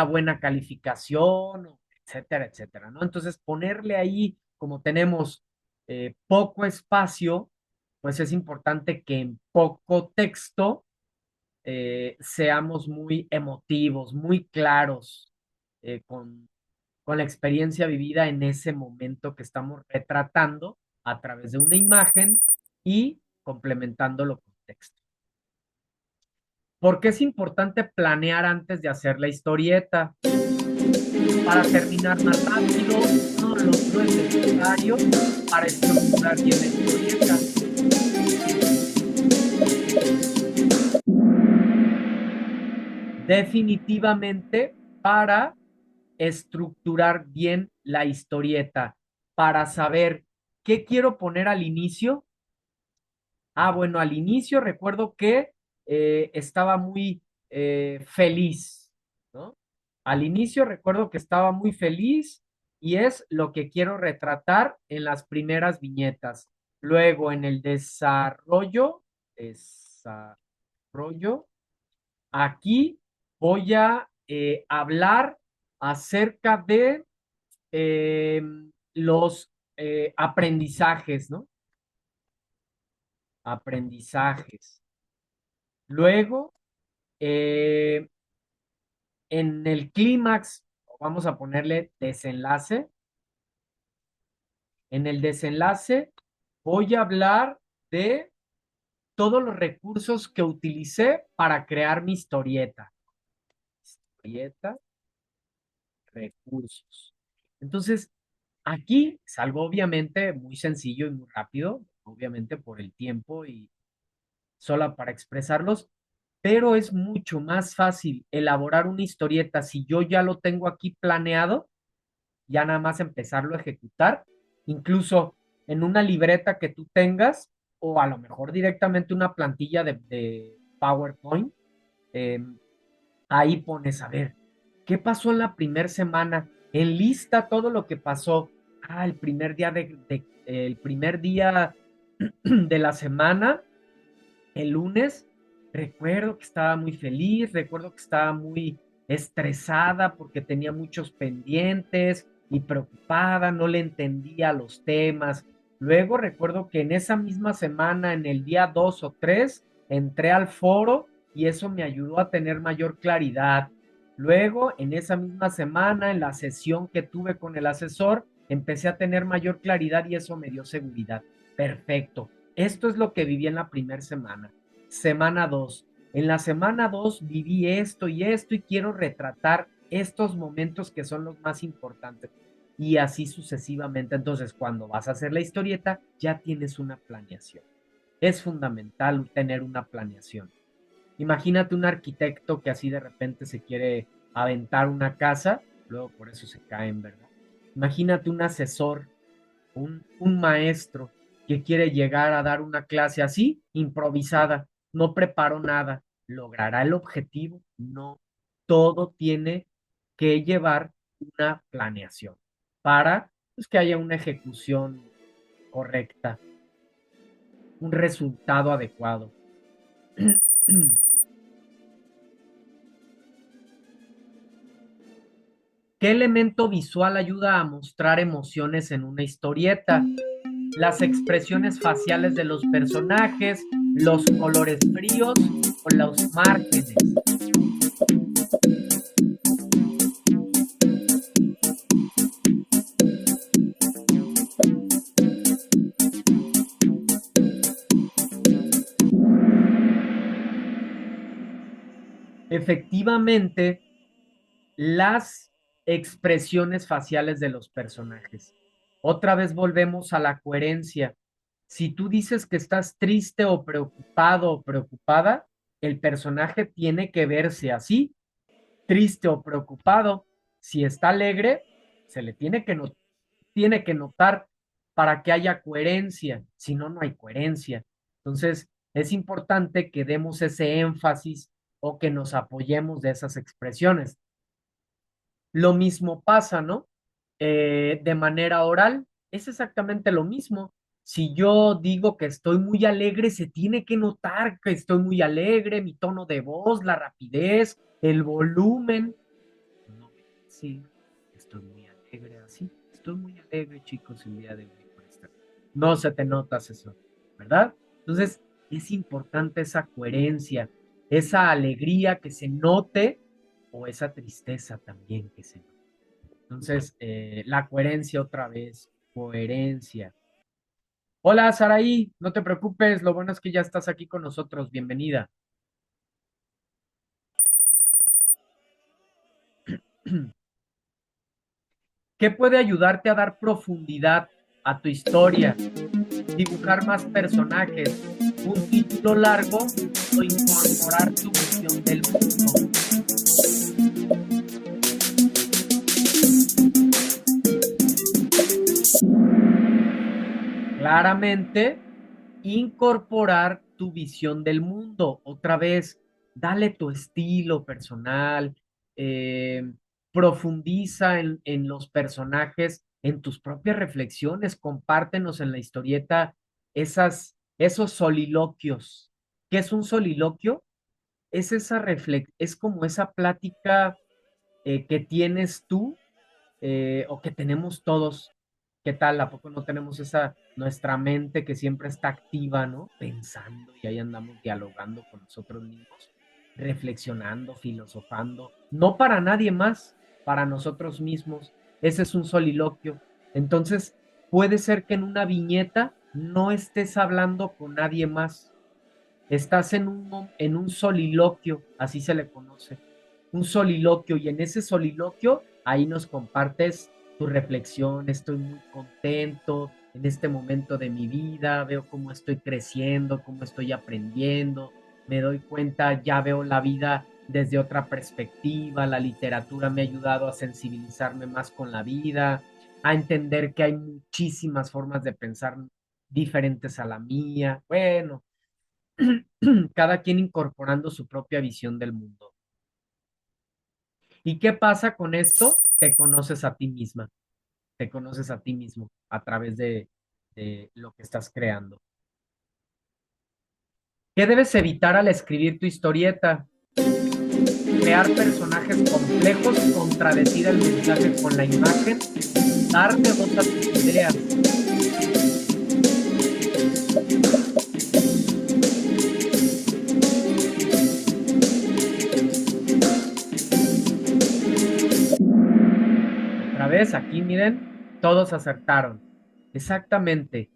buena calificación, etcétera, etcétera, ¿no? Entonces, ponerle ahí, como tenemos poco espacio, pues es importante que en poco texto seamos muy emotivos, muy claros con la experiencia vivida en ese momento que estamos retratando a través de una imagen y complementándolo con texto. ¿Por qué es importante planear antes de hacer la historieta? Para terminar más rápido, no es necesario para estructurar bien la historieta. Definitivamente para estructurar bien la historieta, para saber qué quiero poner al inicio. Ah, bueno, al inicio recuerdo que estaba muy feliz, ¿no? Al inicio recuerdo que estaba muy feliz y es lo que quiero retratar en las primeras viñetas. Luego en el desarrollo, aquí voy a hablar acerca de eh, los aprendizajes, ¿no? Aprendizajes. Luego, eh, en el clímax, vamos a ponerle desenlace. En el desenlace voy a hablar de todos los recursos que utilicé para crear mi historieta. Historieta, recursos. Entonces, aquí es algo obviamente muy sencillo y muy rápido, obviamente por el tiempo y solo para expresarlos, pero es mucho más fácil elaborar una historieta si yo ya lo tengo aquí planeado, ya nada más empezarlo a ejecutar, incluso en una libreta que tú tengas o a lo mejor directamente una plantilla de PowerPoint, eh, ahí pones a ver, ¿qué pasó en la primera semana? Enlista todo lo que pasó. Ah, el primer día de la semana, el lunes, recuerdo que estaba muy feliz, recuerdo que estaba muy estresada porque tenía muchos pendientes y preocupada, no le entendía los temas. Luego recuerdo que en esa misma semana, en el día 2 o 3, entré al foro y eso me ayudó a tener mayor claridad. Luego, en esa misma semana, en la sesión que tuve con el asesor, empecé a tener mayor claridad y eso me dio seguridad. Perfecto. Esto es lo que viví en la primera semana. Semana 2. En la semana 2 viví esto y quiero retratar estos momentos que son los más importantes. Y así sucesivamente. Entonces, cuando vas a hacer la historieta, ya tienes una planeación. Es fundamental tener una planeación. Imagínate un arquitecto que así de repente se quiere aventar una casa, luego por eso se caen, ¿verdad? Imagínate un asesor, un maestro que quiere llegar a dar una clase así, improvisada, no preparó nada, ¿logrará el objetivo? No, todo tiene que llevar una planeación para pues, que haya una ejecución correcta, un resultado adecuado. ¿Qué elemento visual ayuda a mostrar emociones en una historieta? Las expresiones faciales de los personajes, los colores fríos o los márgenes. Efectivamente, las expresiones faciales de los personajes. Otra vez volvemos a la coherencia. Si tú dices que estás triste o preocupado o preocupada, el personaje tiene que verse así, triste o preocupado. Si está alegre, se le tiene que notar para que haya coherencia, si no, no hay coherencia. Entonces, es importante que demos ese énfasis o que nos apoyemos de esas expresiones. Lo mismo pasa, ¿no? De manera oral, es exactamente lo mismo. Si yo digo que estoy muy alegre, se tiene que notar que estoy muy alegre, mi tono de voz, la rapidez, el volumen. No, sí, estoy muy alegre. alegre, así. Estoy muy alegre, chicos, el día de hoy. No se te nota, eso, ¿verdad? Entonces, es importante esa coherencia, esa alegría que se note o esa tristeza también que se note. Entonces, la coherencia otra vez, coherencia. Hola, Saraí, no te preocupes, lo bueno es que ya estás aquí con nosotros, bienvenida. ¿Qué puede ayudarte a dar profundidad a tu historia? Dibujar más personajes, un título largo o incorporar tu visión del mundo. Claramente, incorporar tu visión del mundo. Otra vez, dale tu estilo personal, eh, profundiza en los personajes, en tus propias reflexiones, compártenos en la historieta esos soliloquios. ¿Qué es un soliloquio? Es es como esa plática que tienes tú o que tenemos todos. ¿Qué tal? ¿A poco no tenemos nuestra mente que siempre está activa, ¿no? Pensando y ahí andamos dialogando con nosotros mismos, reflexionando, filosofando, no para nadie más, para nosotros mismos. Ese es un soliloquio. Entonces, puede ser que en una viñeta no estés hablando con nadie más. Estás en un soliloquio, así se le conoce, un soliloquio, y en ese soliloquio ahí nos compartes tu reflexión. Estoy muy contento en este momento de mi vida, veo cómo estoy creciendo, cómo estoy aprendiendo, me doy cuenta, ya veo la vida desde otra perspectiva, la literatura me ha ayudado a sensibilizarme más con la vida, a entender que hay muchísimas formas de pensar diferentes a la mía. Bueno, cada quien incorporando su propia visión del mundo. ¿Y qué pasa con esto? Te conoces a ti misma, te conoces a ti mismo a través de lo que estás creando. ¿Qué debes evitar al escribir tu historieta? Crear personajes complejos, contradecir el mensaje con la imagen, darle voz a tus ideas. Otra vez, aquí miren, todos acertaron. Exactamente.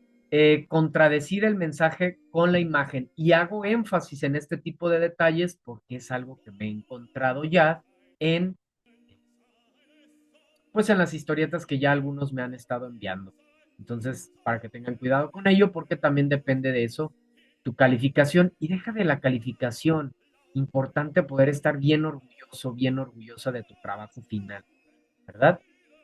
Contradecir el mensaje con la imagen. Y hago énfasis en este tipo de detalles porque es algo que me he encontrado ya en, pues en las historietas que ya algunos me han estado enviando. Entonces, para que tengan cuidado con ello, porque también depende de eso, tu calificación. Y deja de la calificación. Importante poder estar bien orgulloso, bien orgullosa de tu trabajo final, ¿verdad?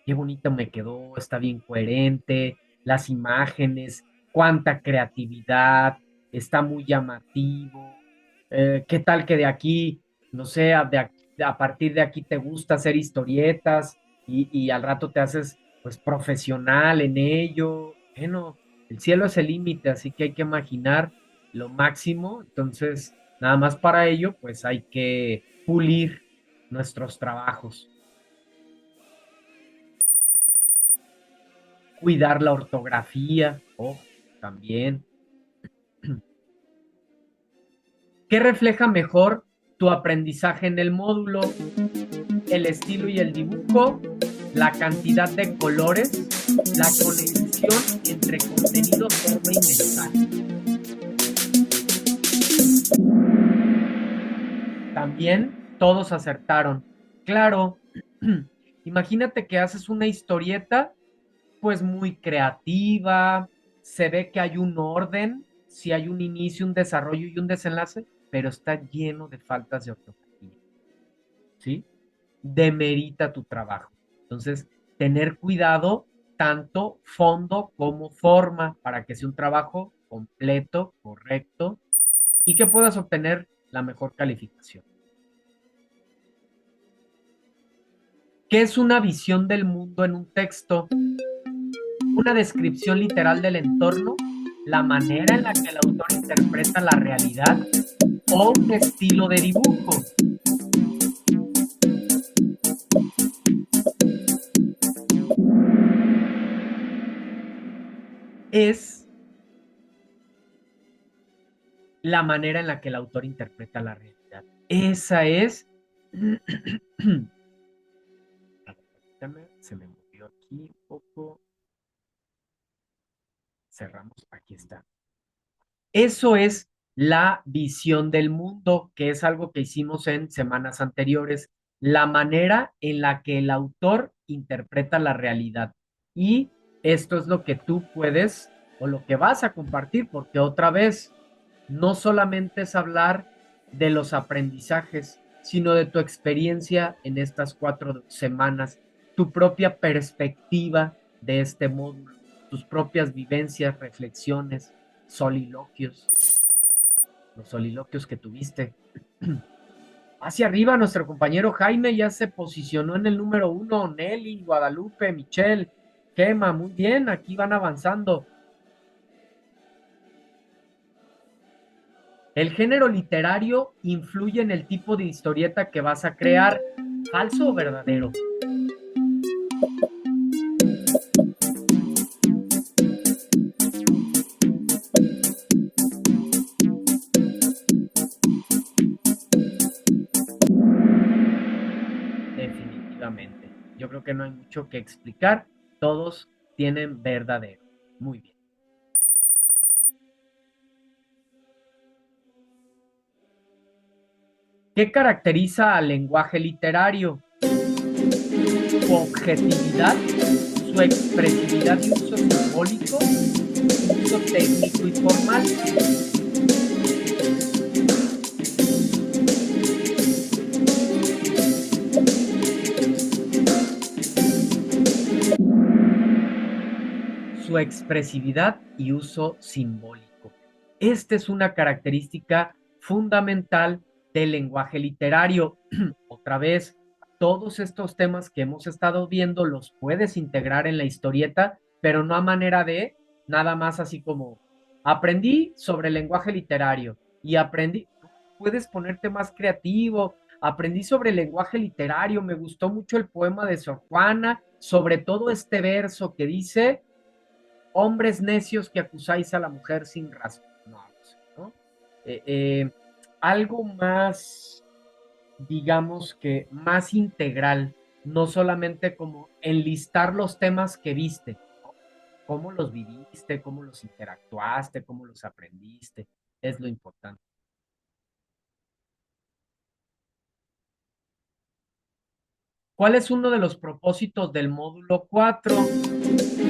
Qué bonito me quedó, está bien coherente, las imágenes, cuánta creatividad, está muy llamativo. ¿Qué tal que de aquí, no sé, a partir de aquí te gusta hacer historietas y al rato te haces pues profesional en ello? Bueno, el cielo es el límite, así que hay que imaginar lo máximo. Entonces, nada más para ello, pues hay que pulir nuestros trabajos. Cuidar la ortografía, oh, también. ¿Qué refleja mejor tu aprendizaje en el módulo? El estilo y el dibujo, la cantidad de colores, la conexión entre contenido, forma y mensaje. También todos acertaron. Claro, imagínate que haces una historieta pues muy creativa, se ve que hay un orden, si hay un inicio, un desarrollo y un desenlace, pero está lleno de faltas de ortografía, ¿sí? Demerita tu trabajo. Entonces, tener cuidado tanto fondo como forma para que sea un trabajo completo, correcto y que puedas obtener la mejor calificación. ¿Qué es una visión del mundo en un texto? Una descripción literal del entorno, la manera en la que el autor interpreta la realidad o un estilo de dibujo. es la manera en la que el autor interpreta la realidad. Esa es... Se me movió aquí un poco. Cerramos, aquí está. Eso es la visión del mundo, que es algo que hicimos en semanas anteriores, la manera en la que el autor interpreta la realidad. Y esto es lo que tú puedes o lo que vas a compartir, porque otra vez, no solamente es hablar de los aprendizajes, sino de tu experiencia en estas 4 semanas, tu propia perspectiva de este módulo, tus propias vivencias, reflexiones, soliloquios, los soliloquios que tuviste. Hacia arriba, nuestro compañero Jaime ya se posicionó en el número 1, Nelly, Guadalupe, Michelle, Gema, muy bien, aquí van avanzando. El género literario influye en el tipo de historieta que vas a crear, ¿falso o verdadero? Definitivamente. Yo creo que no hay mucho que explicar. Todos tienen verdadero. Muy bien. ¿Qué caracteriza al lenguaje literario? Su objetividad, su expresividad y uso simbólico, uso técnico y formal. Su expresividad y uso simbólico. Esta es una característica fundamental del lenguaje literario. Otra vez, todos estos temas que hemos estado viendo los puedes integrar en la historieta, pero no a manera de nada más así como aprendí sobre el lenguaje literario y aprendí, puedes ponerte más creativo, aprendí sobre el lenguaje literario, me gustó mucho el poema de Sor Juana, sobre todo este verso que dice hombres necios que acusáis a la mujer sin razón. No, ¿no? Eh, eh, algo más, digamos que más integral, no solamente como enlistar los temas que viste, ¿no? Cómo los viviste, cómo los interactuaste, cómo los aprendiste, es lo importante. ¿Cuál es uno de los propósitos del módulo 4?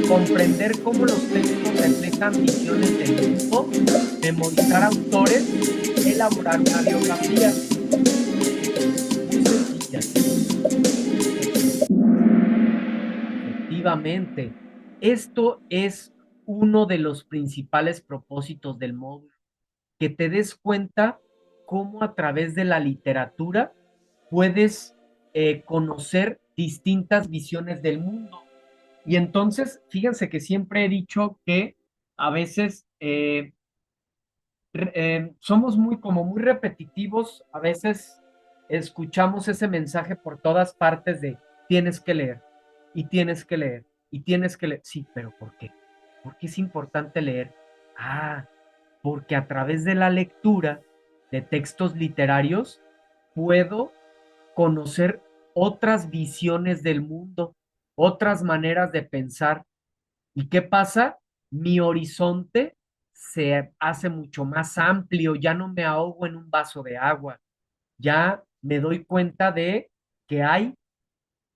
Comprender cómo los textos reflejan visiones del mundo, memorizar autores, elaborar una biografía. Muy sencilla. Efectivamente, esto es uno de los principales propósitos del módulo, que te des cuenta cómo a través de la literatura puedes conocer distintas visiones del mundo. Y entonces, fíjense que siempre he dicho que a veces somos muy, como muy repetitivos, a veces escuchamos ese mensaje por todas partes de tienes que leer y tienes que leer y tienes que leer. Sí, pero ¿por qué? ¿Por qué es importante leer? Ah, porque a través de la lectura de textos literarios puedo conocer otras visiones del mundo, otras maneras de pensar. ¿Y qué pasa? Mi horizonte se hace mucho más amplio, ya no me ahogo en un vaso de agua, ya me doy cuenta de que hay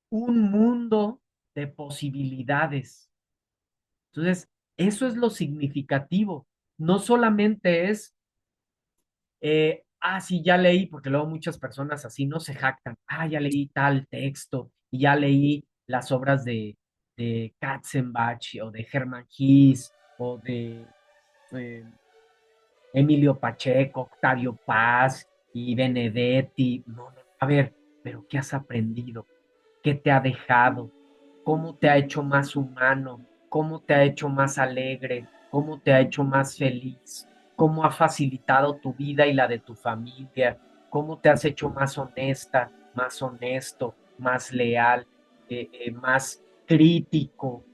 un mundo de posibilidades. Entonces, eso es lo significativo. No solamente es, sí, ya leí, porque luego muchas personas así no se jactan, ya leí tal texto y ya leí las obras de Katzenbach o de Hermann Hesse o de eh, Emilio Pacheco, Octavio Paz y Benedetti. No, no, a ver, pero ¿qué has aprendido? ¿Qué te ha dejado? ¿Cómo te ha hecho más humano? ¿Cómo te ha hecho más alegre? ¿Cómo te ha hecho más feliz? ¿Cómo ha facilitado tu vida y la de tu familia? ¿Cómo te has hecho más honesta, más honesto, más leal, más crítico?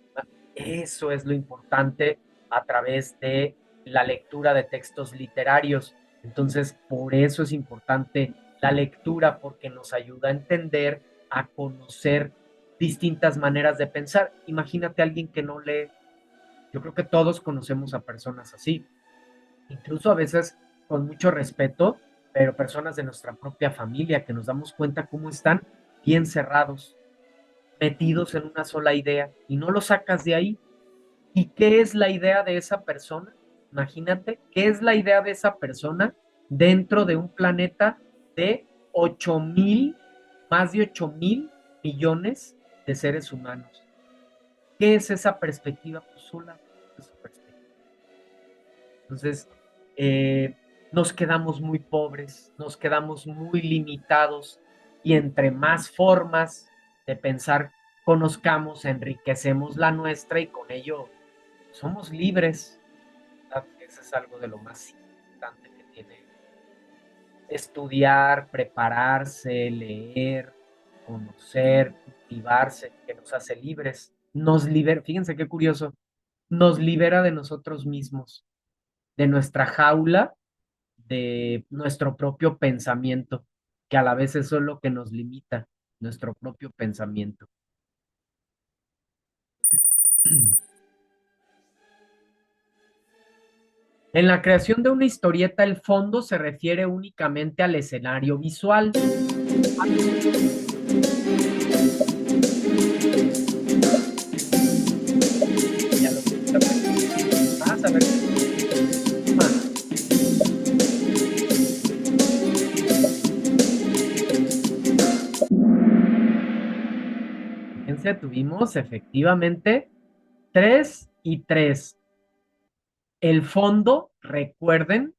Eso es lo importante a través de la lectura de textos literarios. Entonces, por eso es importante la lectura, porque nos ayuda a entender, a conocer distintas maneras de pensar. Imagínate a alguien que no lee. Yo creo que todos conocemos a personas así, incluso a veces con mucho respeto, pero personas de nuestra propia familia que nos damos cuenta cómo están bien cerrados, metidos en una sola idea y no lo sacas de ahí. ¿Y qué es la idea de esa persona? Imagínate, ¿qué es la idea de esa persona dentro de un planeta de 8,000, más de 8,000 millones de seres humanos? ¿Qué es esa perspectiva? Pues sola esa perspectiva. Entonces, eh, nos quedamos muy pobres, nos quedamos muy limitados y entre más formas de pensar conozcamos, enriquecemos la nuestra y con ello somos libres. Eso es algo de lo más importante que tiene estudiar, prepararse, leer, conocer, cultivarse, que nos hace libres. Nos libera, fíjense qué curioso, nos libera de nosotros mismos, de nuestra jaula, de nuestro propio pensamiento, que a la vez eso es lo que nos limita, nuestro propio pensamiento. En la creación de una historieta, el fondo se refiere únicamente al escenario visual. Y a lo que está más, a ver, más. Fíjense, tuvimos efectivamente 3 y 3. El fondo, recuerden,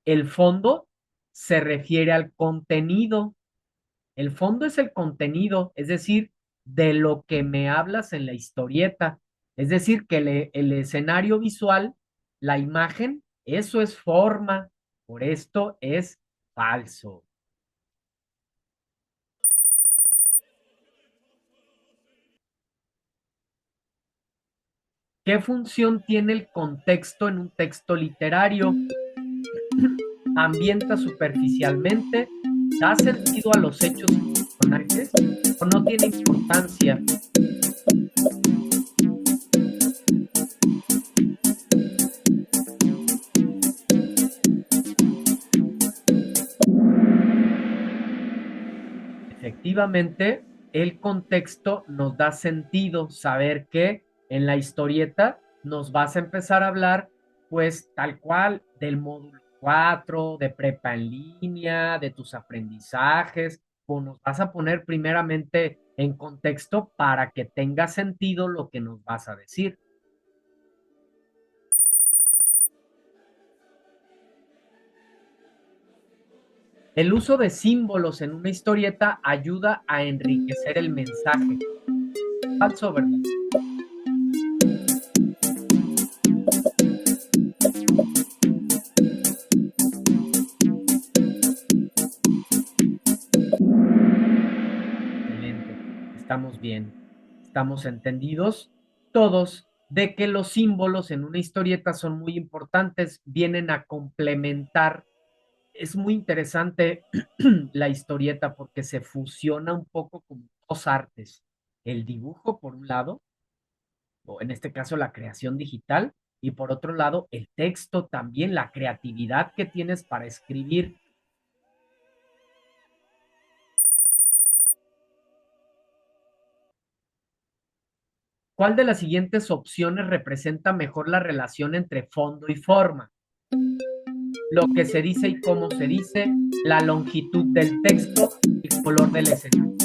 el fondo se refiere al contenido. El fondo es el contenido, es decir, de lo que me hablas en la historieta. Es decir, que el escenario visual, la imagen, eso es forma. Por esto es falso. ¿Qué función tiene el contexto en un texto literario? ¿Ambienta superficialmente? ¿Da sentido a los hechos y personajes? ¿O no tiene importancia? Efectivamente, el contexto nos da sentido, saber que en la historieta nos vas a empezar a hablar, pues tal cual, del módulo 4 de prepa en línea, de tus aprendizajes, o nos vas a poner primeramente en contexto para que tenga sentido lo que nos vas a decir. El uso de símbolos en una historieta ayuda a enriquecer el mensaje. Falso, ¿verdad? Excelente. Estamos bien. Estamos entendidos todos de que los símbolos en una historieta son muy importantes, vienen a complementar. Es muy interesante la historieta porque se fusiona un poco con dos artes. El dibujo, por un lado, o en este caso la creación digital, y por otro lado, el texto también, la creatividad que tienes para escribir. ¿Cuál de las siguientes opciones representa mejor la relación entre fondo y forma? Lo que se dice y cómo se dice, la longitud del texto, el color del escenario.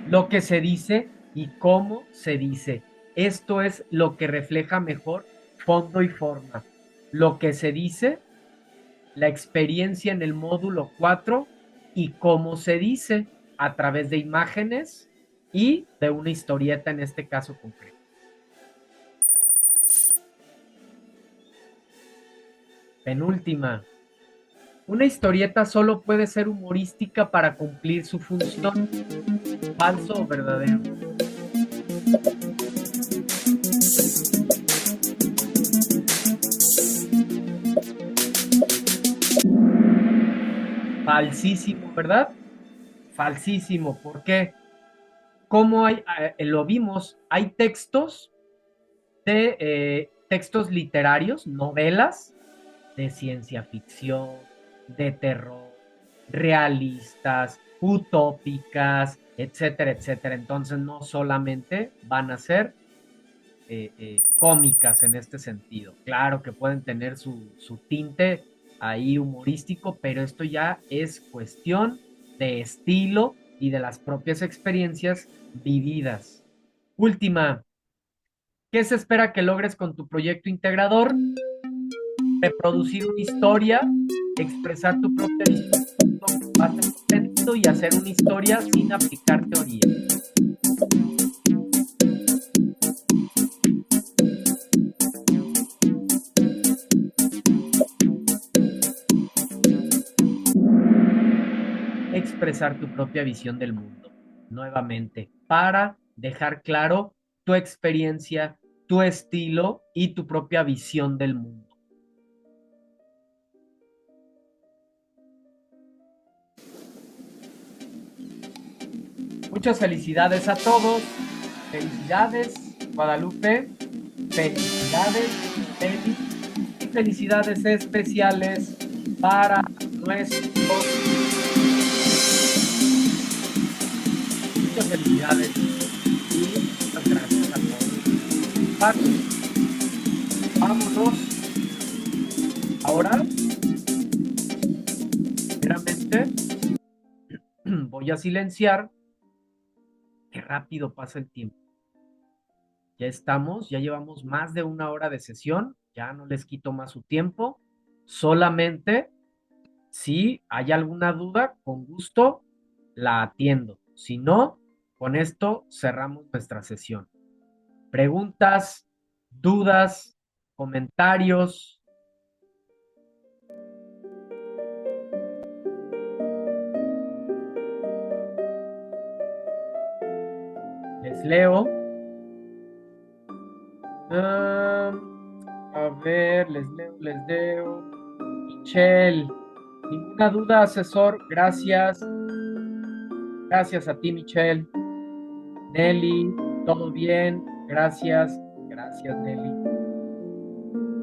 Lo que se dice y cómo se dice. Esto es lo que refleja mejor fondo y forma. Lo que se dice, la experiencia en el módulo 4 y cómo se dice a través de imágenes y de una historieta en este caso concreto. Penúltima. Una historieta solo puede ser humorística para cumplir su función. ¿Falso o verdadero? Falsísimo, ¿verdad? Falsísimo. ¿Por qué? Como lo vimos, hay textos literarios, novelas de ciencia ficción, de terror, realistas, utópicas, etcétera, etcétera. Entonces no solamente van a ser cómicas en este sentido. Claro que pueden tener su tinte ahí humorístico, pero esto ya es cuestión de estilo y de las propias experiencias vividas. Última, ¿qué se espera que logres con tu proyecto integrador? Reproducir una historia, expresar tu propia visión con base en sentido y hacer una historia sin aplicar teoría. Expresar tu propia visión del mundo, nuevamente, para dejar claro tu experiencia, tu estilo y tu propia visión del mundo. Muchas felicidades a todos. Felicidades, Guadalupe. Felicidades, Félix. Y felicidades especiales para nuestros. Muchas felicidades y muchas gracias a todos. Vámonos ahora. Primeramente, voy a silenciar. Qué rápido pasa el tiempo. Ya llevamos más de una hora de sesión, ya no les quito más su tiempo. Solamente si hay alguna duda, con gusto la atiendo. Si no, con esto cerramos nuestra sesión. Preguntas, dudas, comentarios. Les leo. Ah, a ver, les leo. Michelle, ninguna duda, asesor. Gracias. Gracias a ti, Michelle. Nelly, todo bien. Gracias. Gracias, Nelly.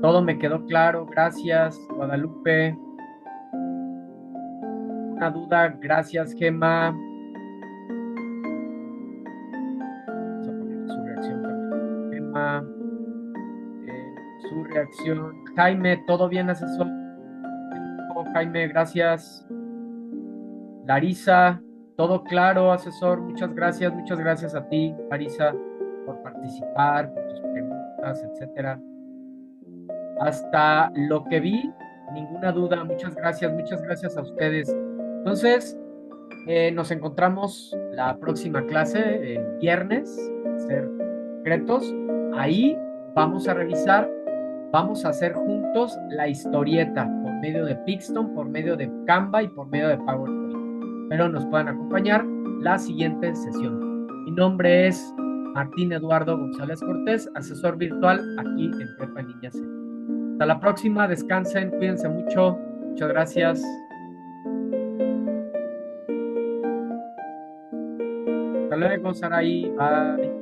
Todo me quedó claro. Gracias, Guadalupe. Una duda. Gracias, Gemma. Vamos a poner su reacción también. Gemma. Su reacción. Jaime, todo bien, asesor. Jaime, gracias. Larisa, todo claro, asesor. Muchas gracias a ti, Larisa, por participar, por tus preguntas, etcétera. Hasta lo que vi, ninguna duda. Muchas gracias a ustedes. Entonces, nos encontramos la próxima clase, el viernes, ser secretos. Ahí vamos a revisar, vamos a hacer juntos la historieta por medio de Pixton, por medio de Canva y por medio de PowerPoint. Espero nos puedan acompañar la siguiente sesión. Mi nombre es Martín Eduardo González Cortés, asesor virtual aquí en Prepa en Línea C. Hasta la próxima, descansen, cuídense mucho. Muchas gracias. Hasta luego, Saraí. Bye.